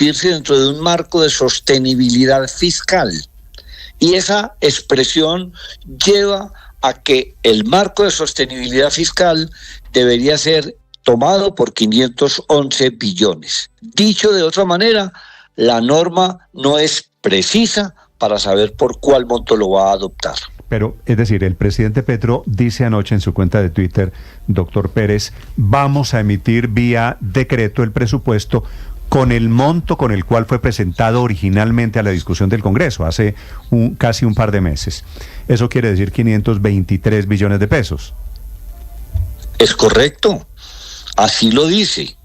inscribirse dentro de un marco de sostenibilidad fiscal. Y esa expresión lleva a que el marco de sostenibilidad fiscal debería ser tomado por 511 billones. Dicho de otra manera, la norma no es precisa para saber por cuál monto lo va a adoptar. Pero, es decir, el presidente Petro dice anoche en su cuenta de Twitter, doctor Pérez, vamos a emitir vía decreto el presupuesto con el monto con el cual fue presentado originalmente a la discusión del Congreso hace casi un par de meses. Eso quiere decir 523 billones de pesos. Es correcto, así lo dice.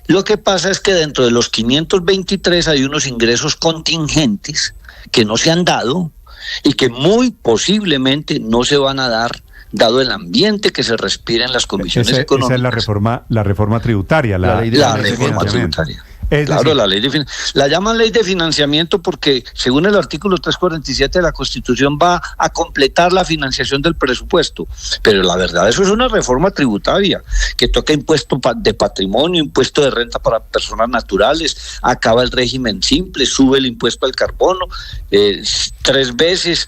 Lo que pasa es que dentro de los 523 hay unos ingresos contingentes que no se han dado y que muy posiblemente no se van a dar, dado el ambiente que se respira en las comisiones económicas. Esa es la reforma tributaria, la reforma tributaria. Claro, la llaman ley de financiamiento porque según el artículo 347 de la Constitución va a completar la financiación del presupuesto, pero la verdad eso es una reforma tributaria que toca impuesto de patrimonio, impuesto de renta para personas naturales, acaba el régimen simple, sube el impuesto al carbono, 3 veces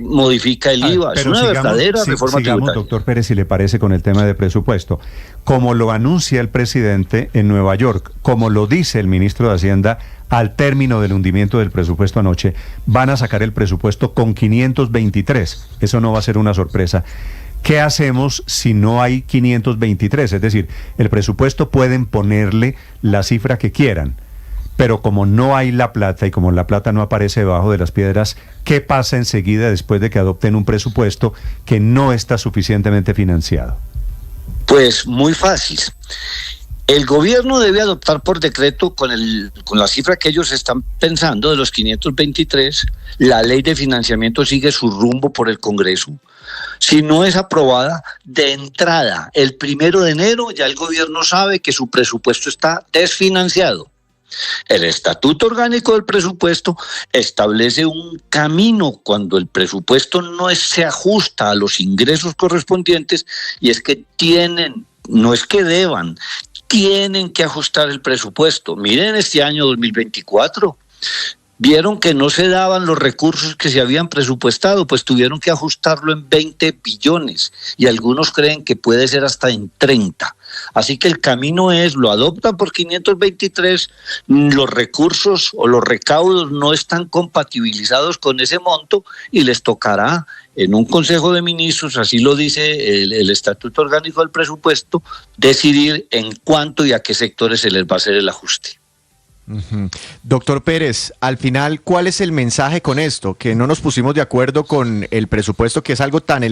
modifica el IVA, es una verdadera reforma tributaria. Doctor Pérez, si le parece con el tema de presupuesto, como lo anuncia el presidente en Nueva York, como lo dice el ministro de Hacienda, al término del hundimiento del presupuesto anoche, van a sacar el presupuesto con 523. Eso no va a ser una sorpresa. ¿Qué hacemos si no hay 523? Es decir, el presupuesto pueden ponerle la cifra que quieran, pero como no hay la plata y como la plata no aparece debajo de las piedras, ¿qué pasa enseguida después de que adopten un presupuesto que no está suficientemente financiado? Pues muy fácil. El gobierno debe adoptar por decreto con la cifra que ellos están pensando de los 523, la ley de financiamiento sigue su rumbo por el Congreso. Si no es aprobada, de entrada, el 1 de enero ya el gobierno sabe que su presupuesto está desfinanciado. El Estatuto Orgánico del Presupuesto establece un camino cuando el presupuesto no se ajusta a los ingresos correspondientes y es que no es que deban, tienen que ajustar el presupuesto. Miren este año 2024, vieron que no se daban los recursos que se habían presupuestado, pues tuvieron que ajustarlo en 20 billones y algunos creen que puede ser hasta en 30. Así que el camino es, lo adoptan por 523, los recursos o los recaudos no están compatibilizados con ese monto y les tocará en un Consejo de Ministros, así lo dice el Estatuto Orgánico del Presupuesto, decidir en cuánto y a qué sectores se les va a hacer el ajuste. Uh-huh. Doctor Pérez, al final, ¿cuál es el mensaje con esto? Que no nos pusimos de acuerdo con el presupuesto, que es algo tan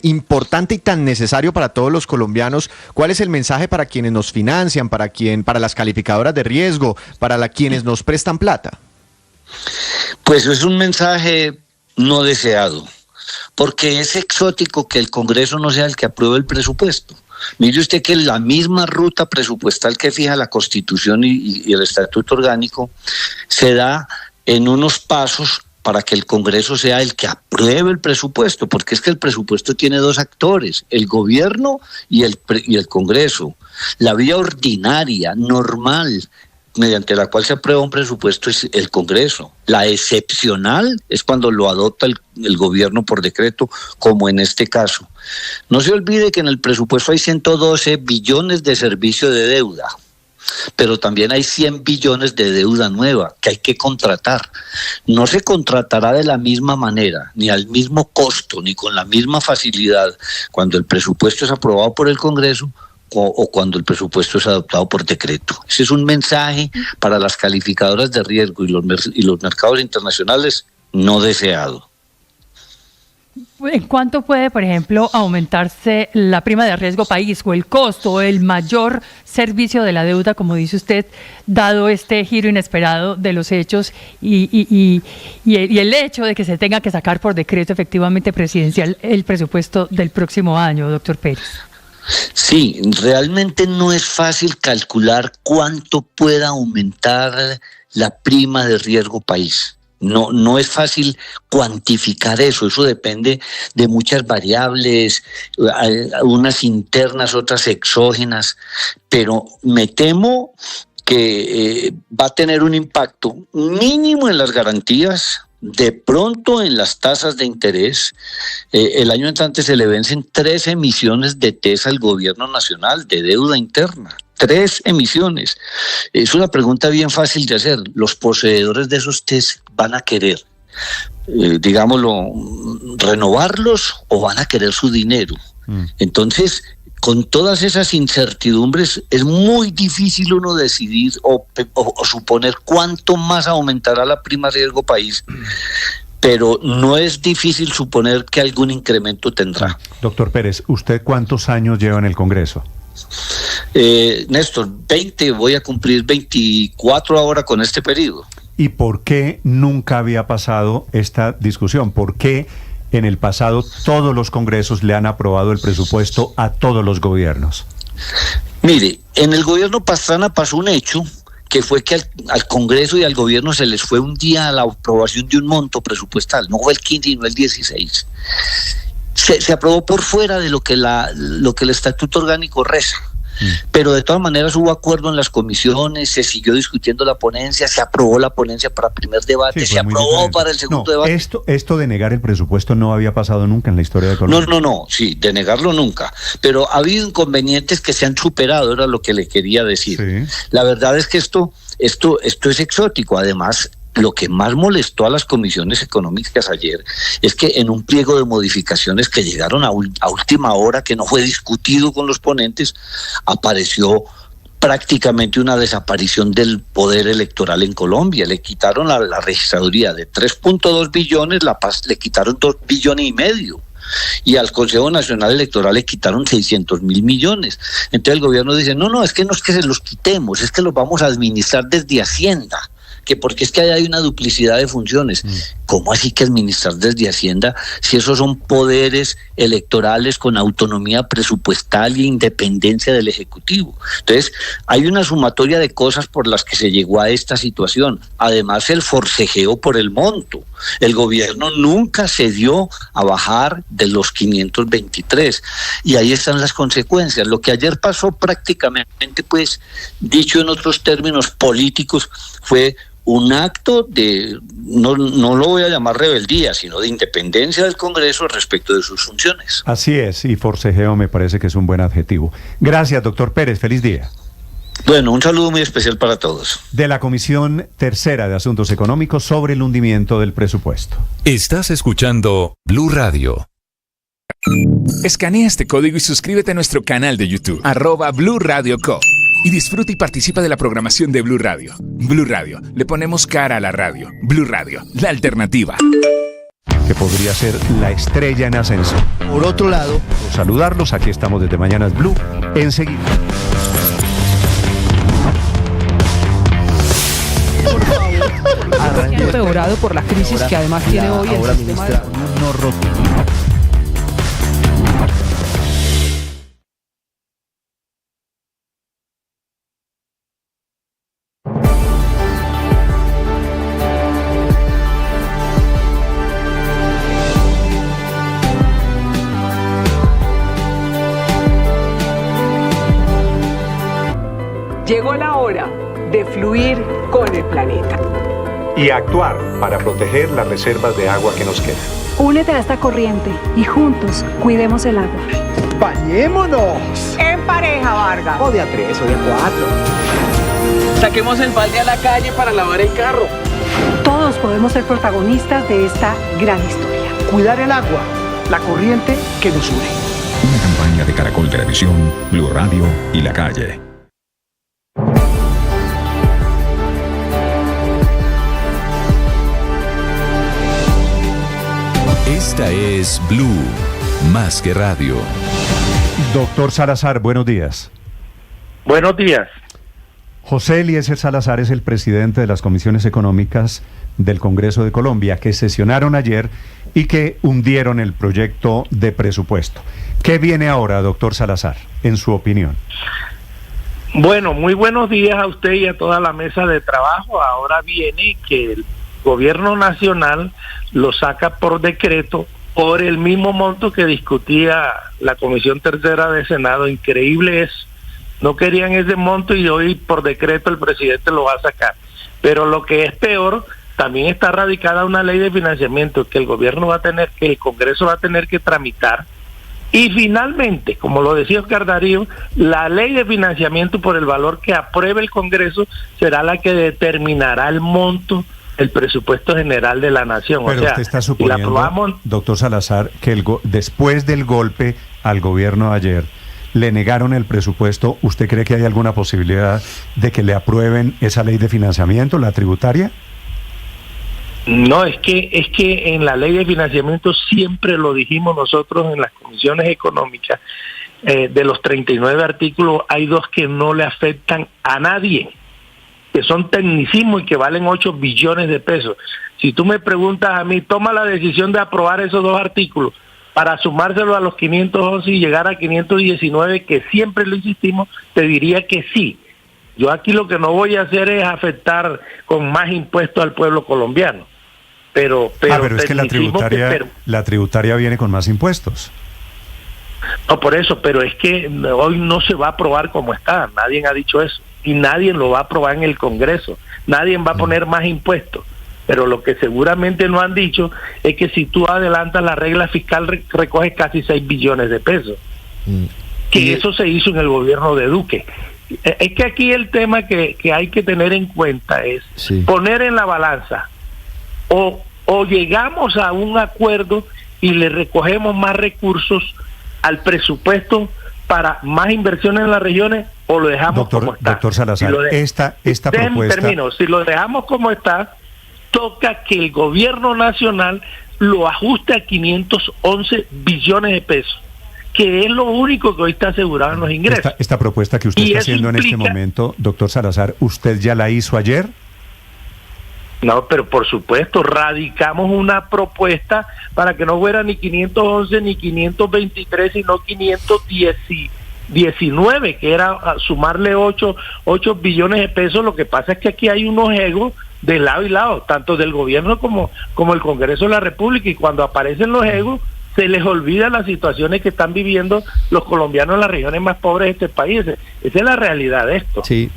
importante y tan necesario para todos los colombianos. ¿Cuál es el mensaje para quienes nos financian, para las calificadoras de riesgo, para quienes nos prestan plata? Pues es un mensaje no deseado, porque es exótico que el Congreso no sea el que apruebe el presupuesto. Mire usted que la misma ruta presupuestal que fija la Constitución y el Estatuto Orgánico se da en unos pasos para que el Congreso sea el que apruebe el presupuesto, porque es que el presupuesto tiene 2 actores, el gobierno y el Congreso. La vía ordinaria, normal, mediante la cual se aprueba un presupuesto es el Congreso. La excepcional es cuando lo adopta el gobierno por decreto, como en este caso. No se olvide que en el presupuesto hay 112 billones de servicio de deuda, pero también hay 100 billones de deuda nueva que hay que contratar. No se contratará de la misma manera, ni al mismo costo, ni con la misma facilidad cuando el presupuesto es aprobado por el Congreso o cuando el presupuesto es adoptado por decreto. Ese es un mensaje para las calificadoras de riesgo y los mercados internacionales no deseado. ¿En cuánto puede, por ejemplo, aumentarse la prima de riesgo país o el costo, el mayor servicio de la deuda, como dice usted, dado este giro inesperado de los hechos y el hecho de que se tenga que sacar por decreto efectivamente presidencial el presupuesto del próximo año, doctor Pérez? Sí, realmente no es fácil calcular cuánto pueda aumentar la prima de riesgo país. No es fácil cuantificar eso depende de muchas variables, unas internas, otras exógenas, pero me temo que va a tener un impacto mínimo en las garantías, de pronto en las tasas de interés. El año entrante se le vencen 3 emisiones de TES al gobierno nacional de deuda interna. 3 emisiones. Es una pregunta bien fácil de hacer. ¿Los poseedores de esos TES van a querer, digámoslo, renovarlos o van a querer su dinero? Entonces, con todas esas incertidumbres, es muy difícil uno decidir o suponer cuánto más aumentará la prima riesgo país, pero no es difícil suponer que algún incremento tendrá. Doctor Pérez, ¿usted cuántos años lleva en el Congreso? Néstor, 20, voy a cumplir 24 ahora con este periodo. ¿Y por qué nunca había pasado esta discusión? ¿Por qué en el pasado todos los congresos le han aprobado el presupuesto a todos los gobiernos? Mire, en el gobierno Pastrana pasó un hecho que fue que al Congreso y al gobierno se les fue un día a la aprobación de un monto presupuestal, no fue el 15 sino el 16. Se aprobó por fuera de lo que el estatuto orgánico reza. Pero de todas maneras hubo acuerdo en las comisiones, se siguió discutiendo la ponencia, se aprobó la ponencia para primer debate, Sí, se aprobó diferente para el segundo debate. Esto de negar el presupuesto no había pasado nunca en la historia de Colombia. No, sí, de negarlo nunca, pero ha habido inconvenientes que se han superado, era lo que le quería decir. Sí. La verdad es que esto es exótico. Además, lo que más molestó a las comisiones económicas ayer es que en un pliego de modificaciones que llegaron a última hora, que no fue discutido con los ponentes, apareció prácticamente una desaparición del poder electoral en Colombia. Le quitaron la registraduría de 3.2 billones, La Paz le quitaron 2,5 billones. Y al Consejo Nacional Electoral le quitaron 600.000 millones. Entonces el gobierno dice, no es que se los quitemos, es que los vamos a administrar desde Hacienda, que porque es que hay una duplicidad de funciones. ¿Cómo así que administrar desde Hacienda si esos son poderes electorales con autonomía presupuestal e independencia del Ejecutivo? Entonces, hay una sumatoria de cosas por las que se llegó a esta situación. Además, el forcejeo por el monto. El gobierno nunca se dio a bajar de los 523 y ahí están las consecuencias. Lo que ayer pasó prácticamente, pues, dicho en otros términos políticos, fue un acto de, no lo voy a llamar rebeldía, sino de independencia del Congreso respecto de sus funciones. Así es, y forcejeo me parece que es un buen adjetivo. Gracias, doctor Pérez, feliz día. Bueno, un saludo muy especial para todos. De la Comisión Tercera de Asuntos Económicos sobre el hundimiento del presupuesto. Estás escuchando Blue Radio. Escanea este código y suscríbete a nuestro canal de YouTube, @Blue Radio Co. Y disfruta y participa de la programación de Blue Radio. Blue Radio, le ponemos cara a la radio. Blue Radio, la alternativa. Que podría ser la estrella en ascenso. Por otro lado, Saludarlos, aquí estamos desde Mañanas Blue, enseguida. Ha empeorado por la crisis que además tiene hoy el sistema de... No roto. Llegó la hora de fluir con el planeta. Y actuar para proteger las reservas de agua que nos quedan. Únete a esta corriente y juntos cuidemos el agua. ¡Bañémonos! En pareja, Vargas. O de a 3 o de a 4. Saquemos el balde a la calle para lavar el carro. Todos podemos ser protagonistas de esta gran historia. Cuidar el agua, la corriente que nos une. Una campaña de Caracol Televisión, Blue Radio y La Calle. Esta es Blue, más que radio. Doctor Salazar, buenos días. Buenos días. José Eliezer Salazar es el presidente de las comisiones económicas del Congreso de Colombia, que sesionaron ayer y que hundieron el proyecto de presupuesto. ¿Qué viene ahora, doctor Salazar, en su opinión? Bueno, muy buenos días a usted y a toda la mesa de trabajo. Ahora viene que el gobierno nacional lo saca por decreto por el mismo monto que discutía la Comisión Tercera de Senado. Increíble es no querían ese monto y hoy por decreto el presidente lo va a sacar. Pero lo que es peor, también está radicada una ley de financiamiento que el gobierno va a tener, que el Congreso va a tener que tramitar. Y finalmente, como lo decía Oscar Darío, la ley de financiamiento por el valor que apruebe el Congreso será la que determinará el monto del presupuesto general de la nación. Pero o sea, usted está si suponiendo, la aprobamos, doctor Salazar, que después del golpe al gobierno ayer, le negaron el presupuesto. ¿Usted cree que hay alguna posibilidad de que le aprueben esa ley de financiamiento, la tributaria? no, es que en la ley de financiamiento siempre lo dijimos nosotros en las comisiones económicas, de los 39 artículos hay 2 que no le afectan a nadie, que son tecnicismos y que valen 8 billones de pesos. Si tú me preguntas a mí, toma la decisión de aprobar esos 2 artículos para sumárselo a los 511 y llegar a 519, que siempre lo insistimos, te diría que sí. Yo aquí lo que no voy a hacer es afectar con más impuestos al pueblo colombiano. Pero es que la tributaria viene con más impuestos. No, por eso, pero es que hoy no se va a aprobar como está, nadie ha dicho eso, y nadie lo va a aprobar en el Congreso, nadie va a poner más impuestos, pero lo que seguramente no han dicho es que si tú adelantas la regla fiscal recoges casi 6 billones de pesos, que eso se hizo en el gobierno de Duque. Es que aquí el tema que hay que tener en cuenta es poner en la balanza, o llegamos a un acuerdo y le recogemos más recursos al presupuesto para más inversiones en las regiones, o lo dejamos como está. Doctor Salazar, esta propuesta... Termino, si lo dejamos como está, toca que el gobierno nacional lo ajuste a 511 billones de pesos, que es lo único que hoy está asegurado en los ingresos. Esta propuesta que usted está haciendo en este momento, doctor Salazar, ¿usted ya la hizo ayer? No, pero por supuesto, radicamos una propuesta para que no fuera ni 511 ni 523, sino 519, que era sumarle 8 billones de pesos. Lo que pasa es que aquí hay unos egos de lado y lado, tanto del gobierno como el Congreso de la República, y cuando aparecen los egos, se les olvida las situaciones que están viviendo los colombianos en las regiones más pobres de este país. Esa es la realidad de esto. Sí,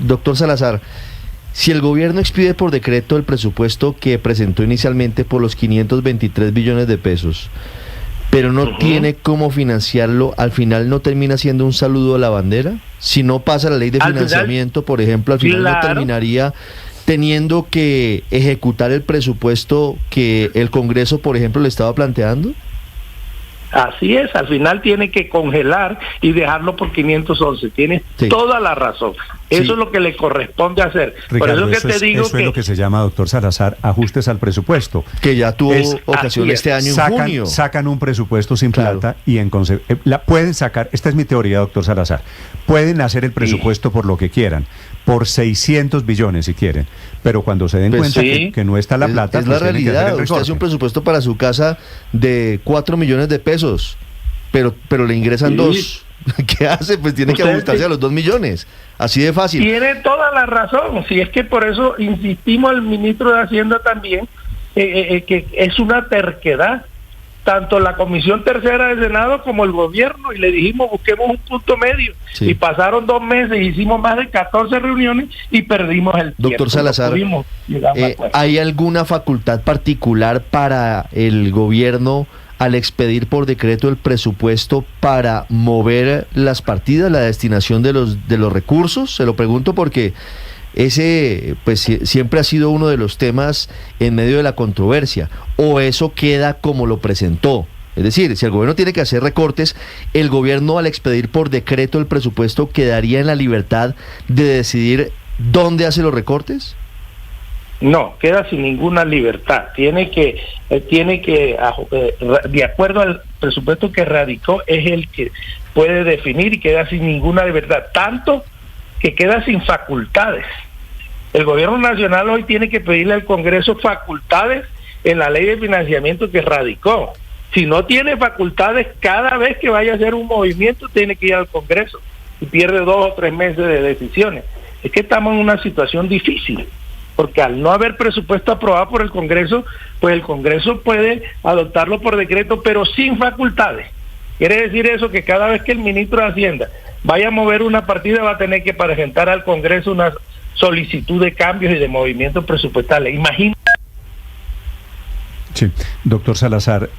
doctor Salazar, si el gobierno expide por decreto el presupuesto que presentó inicialmente por los 523 billones de pesos, pero no tiene cómo financiarlo, ¿al final no termina siendo un saludo a la bandera? Si no pasa la ley de financiamiento, por ejemplo, al final no terminaría teniendo que ejecutar el presupuesto que el Congreso, por ejemplo, le estaba planteando. Así es, al final tiene que congelar y dejarlo por 511. Tienes toda la razón. Eso es lo que le corresponde hacer. Ricardo, por eso que te digo eso es lo que se llama, doctor Salazar, ajustes al presupuesto. Que ya tuvo ocasión este año en junio. Sacan un presupuesto sin plata y pueden sacar, esta es mi teoría, doctor Salazar, pueden hacer el presupuesto por lo que quieran, por 600 billones si quieren, pero cuando se den cuenta que no está la plata, es la realidad. Usted hace un presupuesto para su casa de 4 millones de pesos, pero le ingresan 2. ¿Qué hace? Pues tiene que ajustarse a los 2 millones. Así de fácil. Tiene toda la razón. Si es que por eso insistimos al ministro de Hacienda también, que es una terquedad, tanto la Comisión Tercera del Senado como el gobierno, y le dijimos busquemos un punto medio, y pasaron 2 meses, hicimos más de 14 reuniones y perdimos el tiempo. Doctor Salazar, ¿hay alguna facultad particular para el gobierno al expedir por decreto el presupuesto para mover las partidas, la destinación de los recursos? Se lo pregunto porque ese pues siempre ha sido uno de los temas en medio de la controversia, o eso queda como lo presentó. Es decir, si el gobierno tiene que hacer recortes, el gobierno al expedir por decreto el presupuesto quedaría en la libertad de decidir dónde hace los recortes. No, queda sin ninguna libertad. Tiene que de acuerdo al presupuesto que radicó, es el que puede definir, y queda sin ninguna libertad, tanto que queda sin facultades. El gobierno nacional hoy tiene que pedirle al Congreso facultades en la ley de financiamiento que radicó. Si no tiene facultades, cada vez que vaya a hacer un movimiento tiene que ir al Congreso y pierde 2 o 3 meses de decisiones. Es que estamos en una situación difícil, porque al no haber presupuesto aprobado por el Congreso, pues el Congreso puede adoptarlo por decreto, pero sin facultades. Quiere decir eso que cada vez que el ministro de Hacienda vaya a mover una partida, va a tener que presentar al Congreso una solicitud de cambios y de movimientos presupuestales. Imagínate. Sí, doctor Salazar,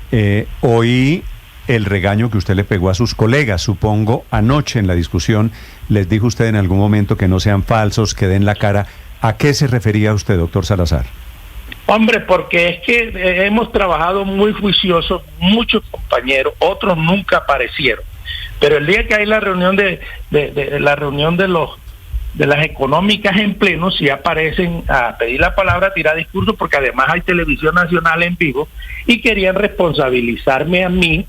oí el regaño que usted le pegó a sus colegas, supongo, anoche en la discusión, les dijo usted en algún momento que no sean falsos, que den la cara. ¿A qué se refería usted, doctor Salazar? Hombre, porque es que hemos trabajado muy juiciosos, muchos compañeros, otros nunca aparecieron. Pero el día que hay la reunión de las económicas en pleno, sí aparecen a pedir la palabra, a tirar discursos, porque además hay televisión nacional en vivo, y querían responsabilizarme a mí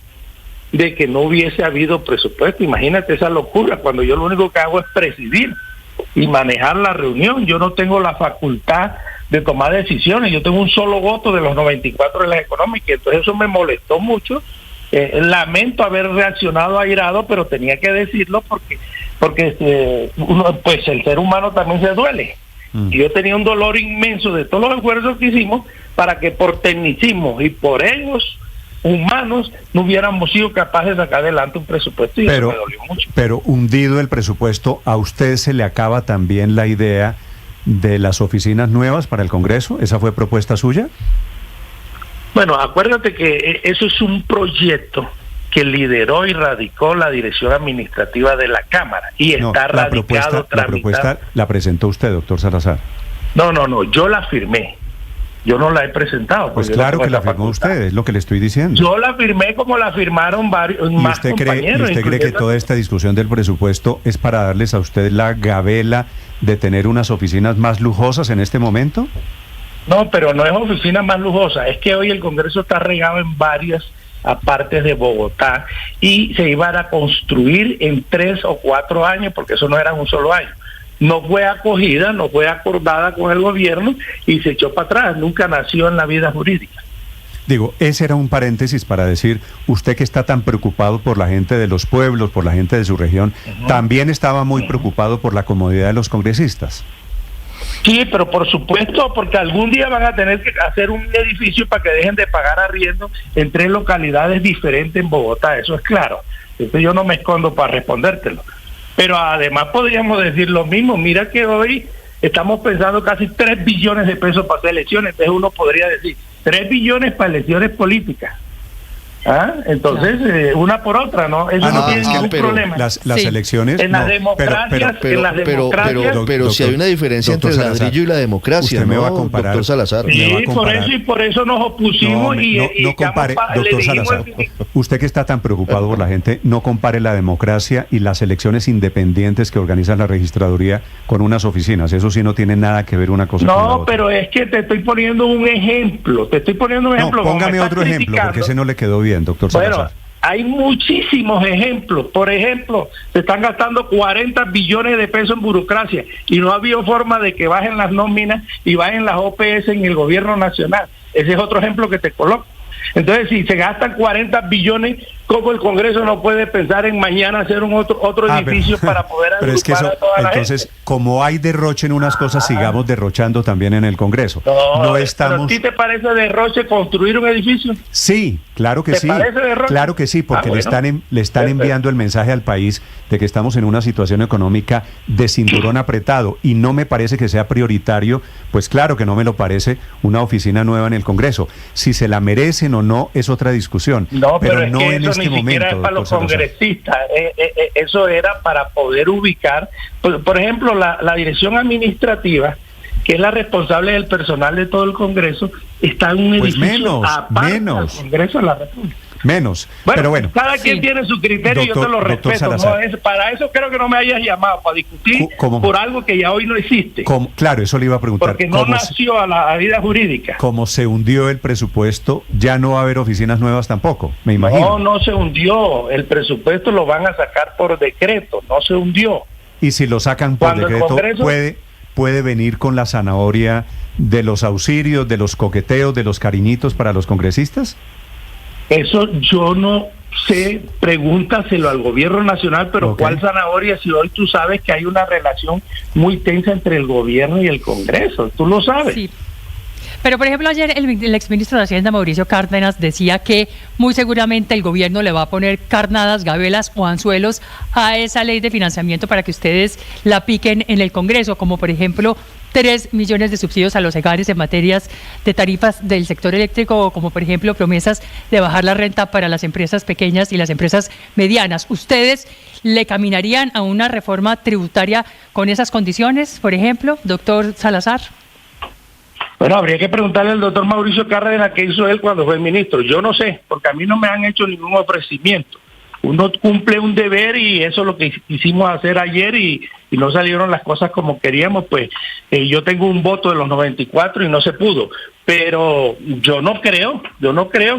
de que no hubiese habido presupuesto. Imagínate esa locura, cuando yo lo único que hago es presidir y manejar la reunión. Yo no tengo la facultad de tomar decisiones, yo tengo un solo voto de los 94 de las económicas, entonces eso me molestó mucho. Lamento haber reaccionado airado, pero tenía que decirlo porque pues el ser humano también se duele. Y yo tenía un dolor inmenso de todos los esfuerzos que hicimos para que por tecnicismo y por egos humanos no hubiéramos sido capaces de sacar adelante un presupuesto, y eso me dolió mucho. Pero hundido el presupuesto, ¿a usted se le acaba también la idea de las oficinas nuevas para el Congreso? ¿Esa fue propuesta suya? Bueno, acuérdate que eso es un proyecto que lideró y radicó la dirección administrativa de la Cámara y está radicado, tramitado. La propuesta la presentó usted, doctor Salazar. No, yo la firmé. Yo no la he presentado. Pues claro que la firmó usted, es lo que le estoy diciendo. Yo la firmé como la firmaron varios más compañeros. ¿Y usted cree que toda esta discusión del presupuesto es para darles a usted la gabela de tener unas oficinas más lujosas en este momento? No, pero no es oficina más lujosa, es que hoy el Congreso está regado en varias partes de Bogotá y se iban a construir en 3 o 4 años, porque eso no era un solo año. No fue acogida, no fue acordada con el gobierno y se echó para atrás, nunca nació en la vida jurídica. Digo, ese era un paréntesis para decir, usted que está tan preocupado por la gente de los pueblos, por la gente de su región, también estaba muy preocupado por la comodidad de los congresistas. Sí, pero por supuesto, porque algún día van a tener que hacer un edificio para que dejen de pagar arriendo en 3 localidades diferentes en Bogotá, eso es claro. Entonces yo no me escondo para respondértelo. Pero además podríamos decir lo mismo, mira que hoy estamos pensando casi 3 billones de pesos para hacer elecciones, entonces uno podría decir 3 billones para elecciones políticas. Entonces, una por otra, ¿no? Eso no tiene ningún problema. Las elecciones... En las democracias, pero si hay una diferencia entre el ladrillo y la democracia, usted me va a comparar, doctor Salazar. Sí, por eso nos opusimos no compare, doctor Salazar, usted que está tan preocupado por la gente, no compare la democracia y las elecciones independientes que organiza la registraduría con unas oficinas. Eso sí no tiene nada que ver una cosa con la otra. No, pero es que te estoy poniendo un ejemplo. No, póngame otro ejemplo, porque ese no le quedó bien, doctor Salazar. Bueno, hay muchísimos ejemplos. Por ejemplo, se están gastando 40 billones de pesos en burocracia y no ha habido forma de que bajen las nóminas y bajen las OPS en el gobierno nacional. Ese es otro ejemplo que te coloco. Entonces, si se gastan 40 billones, ¿cómo el Congreso no puede pensar en mañana hacer un otro edificio para poder agrupar es que eso, a toda la entonces, gente? Como hay derroche en unas cosas, sigamos derrochando también en el Congreso. No estamos... ¿Pero a ti te parece derroche construir un edificio? Sí, claro que sí. ¿Parece derroche? Claro que sí, porque le están enviando el mensaje al país de que estamos en una situación económica de cinturón apretado y no me parece que sea prioritario, pues claro que no me lo parece, una oficina nueva en el Congreso. Si se la merecen o no es otra discusión, pero no en este momento. Era para los congresistas, eso era para poder ubicar, por ejemplo, la dirección administrativa, que es la responsable del personal de todo el Congreso, está en un edificio aparte del Congreso de la República. Menos, pero bueno. Cada quien tiene su criterio, yo te lo respeto. Para eso creo que no me hayas llamado, para discutir por algo que ya hoy no existe. Claro, eso le iba a preguntar. Porque no nació a la vida jurídica. Como se hundió el presupuesto, ya no va a haber oficinas nuevas tampoco, me imagino. No se hundió. El presupuesto lo van a sacar por decreto, no se hundió. Y si lo sacan por decreto, Congreso, puede venir con la zanahoria de los auxilios, de los coqueteos, de los cariñitos para los congresistas. Eso yo no sé, pregúntaselo al gobierno nacional, pero ¿cuál zanahoria si hoy tú sabes que hay una relación muy tensa entre el gobierno y el Congreso? Tú lo sabes. Sí. Pero, por ejemplo, ayer el exministro de Hacienda, Mauricio Cárdenas, decía que muy seguramente el gobierno le va a poner carnadas, gabelas o anzuelos a esa ley de financiamiento para que ustedes la piquen en el Congreso, como por ejemplo 3 millones de subsidios a los hogares en materias de tarifas del sector eléctrico, o como por ejemplo promesas de bajar la renta para las empresas pequeñas y las empresas medianas. ¿Ustedes le caminarían a una reforma tributaria con esas condiciones, por ejemplo, doctor Salazar? Bueno, habría que preguntarle al doctor Mauricio Cárdenas qué hizo él cuando fue ministro. Yo no sé, porque a mí no me han hecho ningún ofrecimiento. Uno cumple un deber y eso es lo que quisimos hacer ayer y no salieron las cosas como queríamos. Pues yo tengo un voto de los 94 y no se pudo. Pero yo no creo,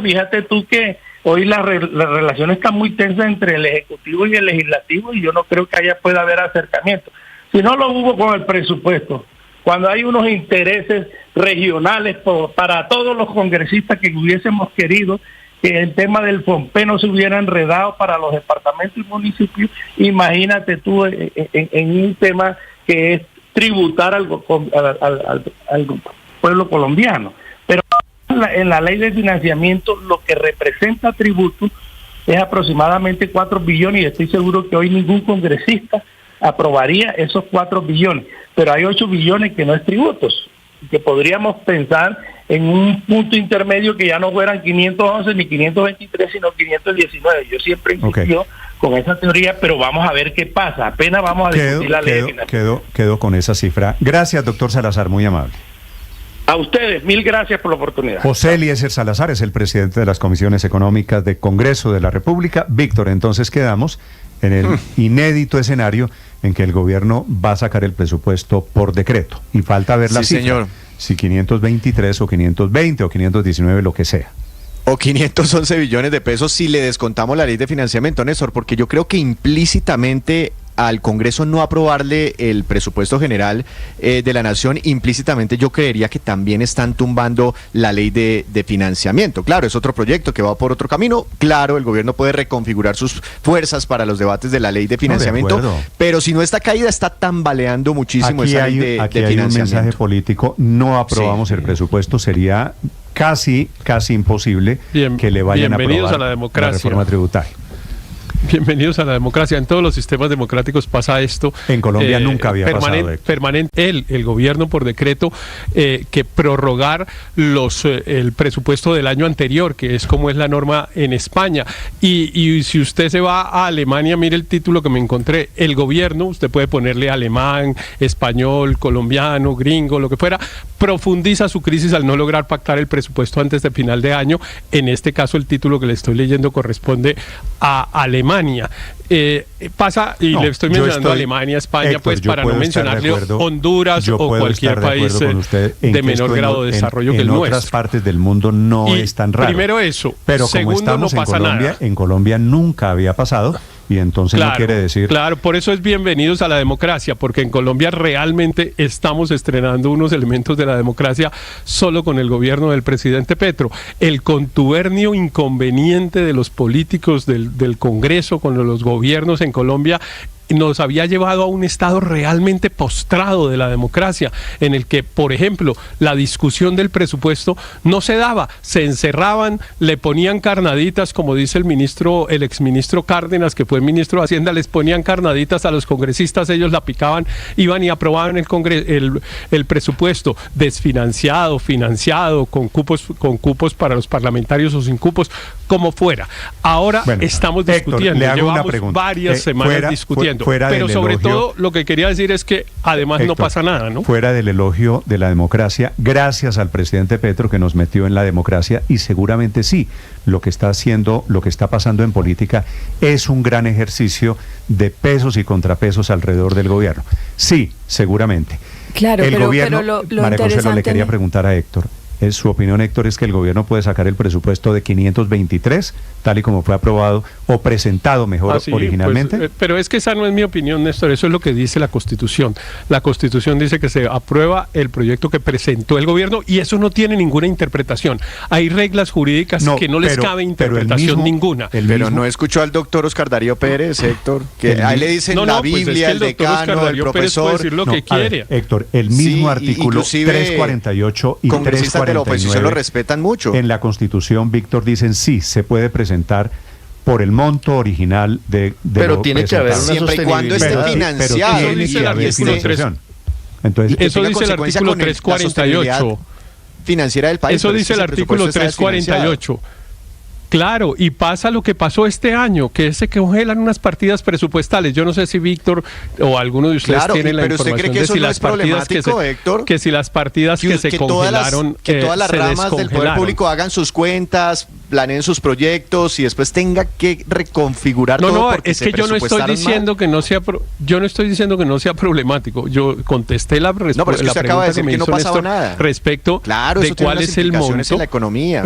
fíjate tú que hoy la relación está muy tensa entre el Ejecutivo y el Legislativo y yo no creo que pueda haber acercamiento. Si no lo hubo con el presupuesto, cuando hay unos intereses regionales para todos los congresistas que hubiésemos querido que el tema del FOMPE no se hubiera enredado para los departamentos y municipios, imagínate tú en un tema que es tributar al pueblo colombiano. Pero en la ley de financiamiento lo que representa tributo es aproximadamente 4 billones y estoy seguro que hoy ningún congresista aprobaría esos 4 billones, pero hay 8 billones que no es tributos, que podríamos pensar en un punto intermedio que ya no fueran 511 ni 523, sino 519. Yo siempre insistió con esa teoría, pero vamos a ver qué pasa. Apenas vamos a discutir la ley de financiamiento. Quedo con esa cifra. Gracias, doctor Salazar, muy amable. A ustedes, mil gracias por la oportunidad. José Eliezer Salazar es el presidente de las comisiones económicas del Congreso de la República. Víctor, entonces quedamos en el inédito escenario en que el gobierno va a sacar el presupuesto por decreto y falta ver la cifra, señor. Si 523 o 520 o 519, lo que sea. O 511 billones de pesos si le descontamos la ley de financiamiento, Néstor, porque yo creo que implícitamente al Congreso no aprobarle el presupuesto general de la Nación, implícitamente yo creería que también están tumbando la ley de financiamiento. Claro, es otro proyecto que va por otro camino. Claro, el gobierno puede reconfigurar sus fuerzas para los debates de la ley de financiamiento, pero si no está caída, está tambaleando muchísimo esa ley de financiamiento. Aquí hay un mensaje político: no aprobamos el presupuesto, sería casi imposible que le vayan a aprobar la reforma tributaria. Bienvenidos a la democracia. En todos los sistemas democráticos pasa esto. En Colombia nunca había pasado. Permanente el gobierno por decreto que prorrogar el presupuesto del año anterior, que es como es la norma en España. Y si usted se va a Alemania, mire el título que me encontré. El gobierno, usted puede ponerle alemán, español, colombiano, gringo, lo que fuera, profundiza su crisis al no lograr pactar el presupuesto antes de final de año. En este caso, el título que le estoy leyendo corresponde a Alemania. Pasa, y le estoy mencionando Alemania, España, Héctor, pues para no mencionarle Honduras o cualquier país de menor grado de desarrollo que el nuestro. En otras partes del mundo no es tan raro. Primero eso, pero segundo, como estamos no pasa nada. En Colombia nunca había pasado. Y entonces no quiere decir... Claro, por eso es bienvenidos a la democracia, porque en Colombia realmente estamos estrenando unos elementos de la democracia solo con el gobierno del presidente Petro. El contubernio inconveniente de los políticos del Congreso con los gobiernos en Colombia nos había llevado a un estado realmente postrado de la democracia, en el que, por ejemplo, la discusión del presupuesto no se daba, se encerraban, le ponían carnaditas, como dice el exministro Cárdenas, que fue ministro de Hacienda, les ponían carnaditas a los congresistas, ellos la picaban, iban y aprobaban el presupuesto desfinanciado, financiado, con cupos para los parlamentarios o sin cupos, como fuera. Ahora estamos discutiendo, Héctor, llevamos varias semanas discutiendo. Pero sobre todo lo que quería decir es que además Héctor, no pasa nada, ¿no? Fuera del elogio de la democracia, gracias al presidente Petro que nos metió en la democracia, y seguramente sí, lo que está pasando en política es un gran ejercicio de pesos y contrapesos alrededor del gobierno. Sí, seguramente. Claro, el gobierno, pero lo María Consuelo, interesante... le quería preguntar a Héctor, Su opinión, Héctor, es que el gobierno puede sacar el presupuesto de 523, tal y como fue aprobado o presentado mejor originalmente. Pues, pero es que esa no es mi opinión, Néstor, eso es lo que dice la Constitución. La Constitución dice que se aprueba el proyecto que presentó el gobierno y eso no tiene ninguna interpretación. Hay reglas jurídicas que no les cabe interpretación ninguna. Pero no escuchó al doctor Oscar Darío Pérez, Héctor, que ahí le dicen la Biblia, el decano, el profesor. Puede decir lo que quiere. Héctor, el mismo artículo 348 y 349 de la oposición lo respetan mucho. En la Constitución, Víctor, dicen sí, se puede presentar por el monto original de pero tiene que haber una siempre y cuando esté financiado. Eso dice el artículo 3. Entonces, eso dice el artículo 348 financiera del país. Eso dice el artículo 348. Claro, y pasa lo que pasó este año, que se congelan unas partidas presupuestales. Yo no sé si Víctor o alguno de ustedes tienen la información ¿usted cree que eso de si no las es partidas Héctor? Que si las partidas que se congelaron que todas las ramas del poder público hagan sus cuentas, planeen sus proyectos y después tenga que reconfigurar todo. No, es que yo no estoy diciendo que no sea yo no estoy diciendo que no sea problemático. Yo contesté la respuesta. No, pero es que usted acaba de decir que no pasaba nada respecto de cuál es el monto en la economía.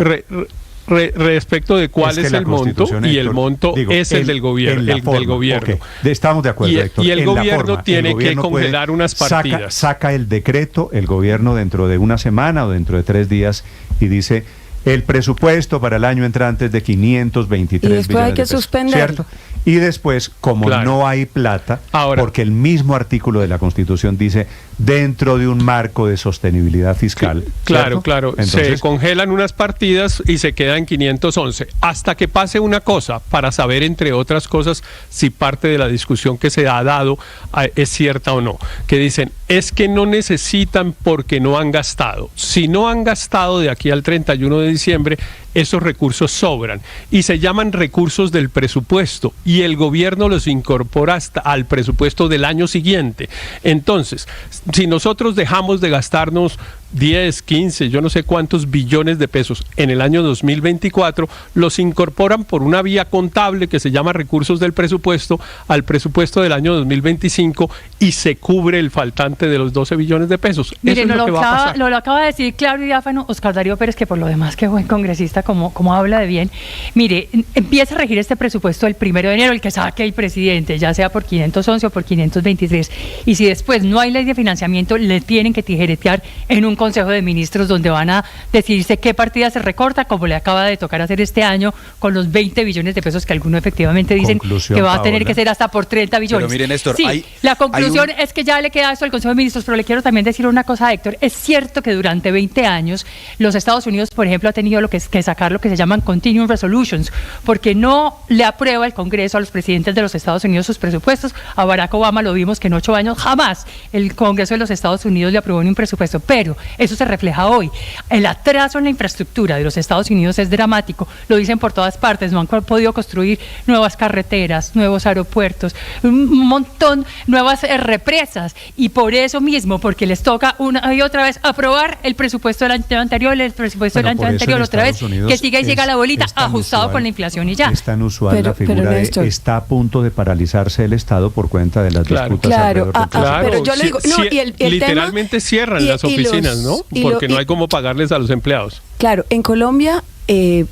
Respecto de cuál es el monto, y el monto es el del gobierno. Del gobierno. Okay. Estamos de acuerdo, Héctor. Y el gobierno tiene que congelar unas partidas. Saca el decreto, el gobierno dentro de una semana o dentro de 3 días y dice: el presupuesto para el año entrante es de 523 y después billones hay que de pesos, suspenderlo. ¿cierto? Y después, como no hay plata, porque el mismo artículo de la Constitución dice dentro de un marco de sostenibilidad fiscal. Claro. Entonces, se congelan unas partidas y se queda en 511. Hasta que pase una cosa, para saber, entre otras cosas, si parte de la discusión que se ha dado es cierta o no. Que dicen, es que no necesitan porque no han gastado. Si no han gastado de aquí al 31 de diciembre, esos recursos sobran y se llaman recursos del presupuesto y el gobierno los incorpora hasta al presupuesto del año siguiente. Entonces, si nosotros dejamos de gastarnos 10, 15, yo no sé cuántos billones de pesos en el año 2024, los incorporan por una vía contable que se llama recursos del presupuesto al presupuesto del año 2025 y se cubre el faltante de los 12 billones de pesos. Mire, eso es lo que va a pasar. Lo acaba de decir claro y diáfano Oscar Darío Pérez, que por lo demás que buen congresista, como habla de bien. Mire, empieza a regir este presupuesto el 1 de enero, el que saque el presidente, ya sea por 511 o por 523. Y si después no hay ley de financiamiento, le tienen que tijeretear en un Consejo de Ministros donde van a decidirse qué partida se recorta, como le acaba de tocar hacer este año con los 20 billones de pesos que algunos efectivamente dicen que va a tener que ser hasta por 30 billones. Pero mire, Néstor, sí, la conclusión es que ya le queda esto al Consejo de Ministros, pero le quiero también decir una cosa, Héctor. Es cierto que durante 20 años los Estados Unidos, por ejemplo, ha tenido que sacar lo que se llaman Continuing Resolutions, porque no le aprueba el Congreso a los presidentes de los Estados Unidos sus presupuestos. A Barack Obama lo vimos que en 8 años jamás el Congreso de los Estados Unidos le aprobó ni un presupuesto, pero eso se refleja hoy. El atraso en la infraestructura de los Estados Unidos es dramático, lo dicen por todas partes, no han podido construir nuevas carreteras, nuevos aeropuertos, un montón, nuevas represas, y por eso mismo, porque les toca una y otra vez aprobar el presupuesto del año anterior, el presupuesto del año anterior otra vez, que siga y siga la bolita, ajustado usual, con la inflación y ya. Es tan usual la figura de está a punto de paralizarse el Estado por cuenta de las disputas alrededor del presupuesto. Pero yo le digo, literalmente tema, cierran las oficinas, ¿no? Porque no hay cómo pagarles a los empleados. Claro, en Colombia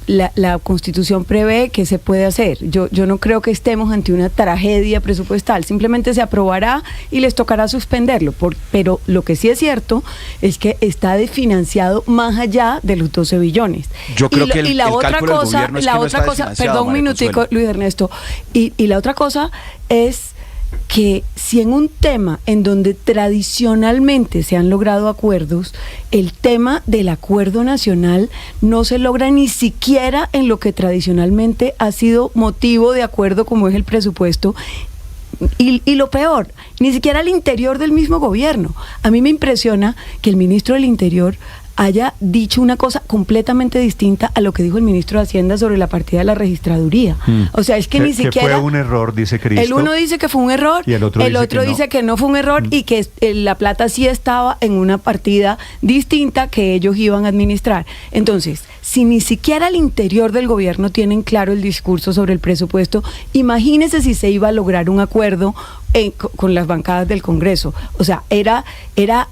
la Constitución prevé que se puede hacer. Yo no creo que estemos ante una tragedia presupuestal, simplemente se aprobará y les tocará suspenderlo, pero lo que sí es cierto es que está desfinanciado más allá de los 12 billones. Yo creo que la otra cosa, perdón un minutico, Luis Ernesto, y la otra cosa es que si en un tema en donde tradicionalmente se han logrado acuerdos, el tema del acuerdo nacional no se logra ni siquiera en lo que tradicionalmente ha sido motivo de acuerdo, como es el presupuesto, y lo peor, ni siquiera al interior del mismo gobierno. A mí me impresiona que el ministro del Interior haya dicho una cosa completamente distinta a lo que dijo el ministro de Hacienda sobre la partida de la registraduría. O sea, es que ni siquiera... Que fue un error, dice Cristo. El uno dice que fue un error, y el otro dice que no fue un error y que la plata sí estaba en una partida distinta que ellos iban a administrar. Entonces, si ni siquiera al interior del gobierno tienen claro el discurso sobre el presupuesto, imagínese si se iba a lograr un acuerdo con las bancadas del Congreso. O sea, era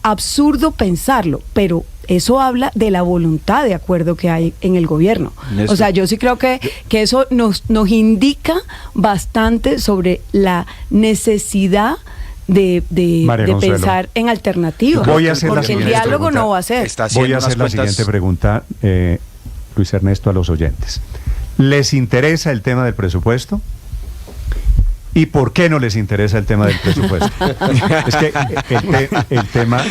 absurdo pensarlo, pero eso habla de la voluntad de acuerdo que hay en el gobierno. Néstor. O sea, yo sí creo que eso nos indica bastante sobre la necesidad de pensar en alternativas. Voy a hacer porque el diálogo no va a ser. Voy a hacer la siguiente pregunta, Luis Ernesto, a los oyentes. ¿Les interesa el tema del presupuesto? ¿Y por qué no les interesa el tema del presupuesto? Es que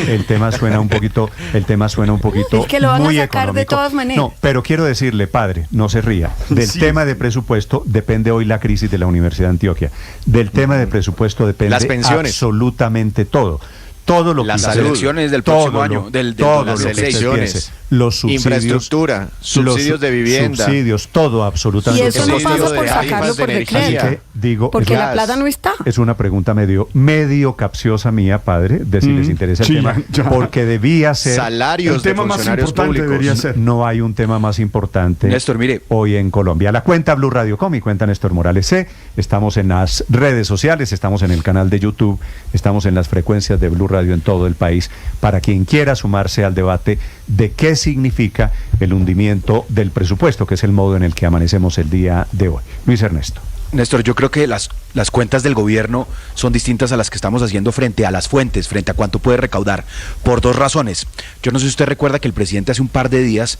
el tema suena un poquito, es que lo van muy a sacar económico. De todas maneras. No, pero quiero decirle, padre, no se ría. Del tema de presupuesto depende hoy la crisis de la Universidad de Antioquia. Del tema de presupuesto depende las pensiones, absolutamente todo. Todo lo que las elecciones del próximo año, las elecciones, los subsidios, infraestructura, subsidios de vivienda, subsidios, todo absolutamente. Y eso no pasa por sacarlo por decreto, porque la plata no está. Es una pregunta medio capciosa mía, padre, de si les interesa el tema, porque debía ser salarios de funcionarios públicos. No hay un tema más importante, Néstor, mire, hoy en Colombia. La cuenta Blue Radio Com y cuenta Néstor Morales C. Estamos en las redes sociales, estamos en el canal de YouTube, estamos en las frecuencias de Blue Radio en todo el país, para quien quiera sumarse al debate de qué significa el hundimiento del presupuesto, que es el modo en el que amanecemos el día de hoy. Luis Ernesto. Néstor, yo creo que las cuentas del gobierno son distintas a las que estamos haciendo frente a las fuentes, frente a cuánto puede recaudar, por dos razones. Yo no sé si usted recuerda que el presidente hace un par de días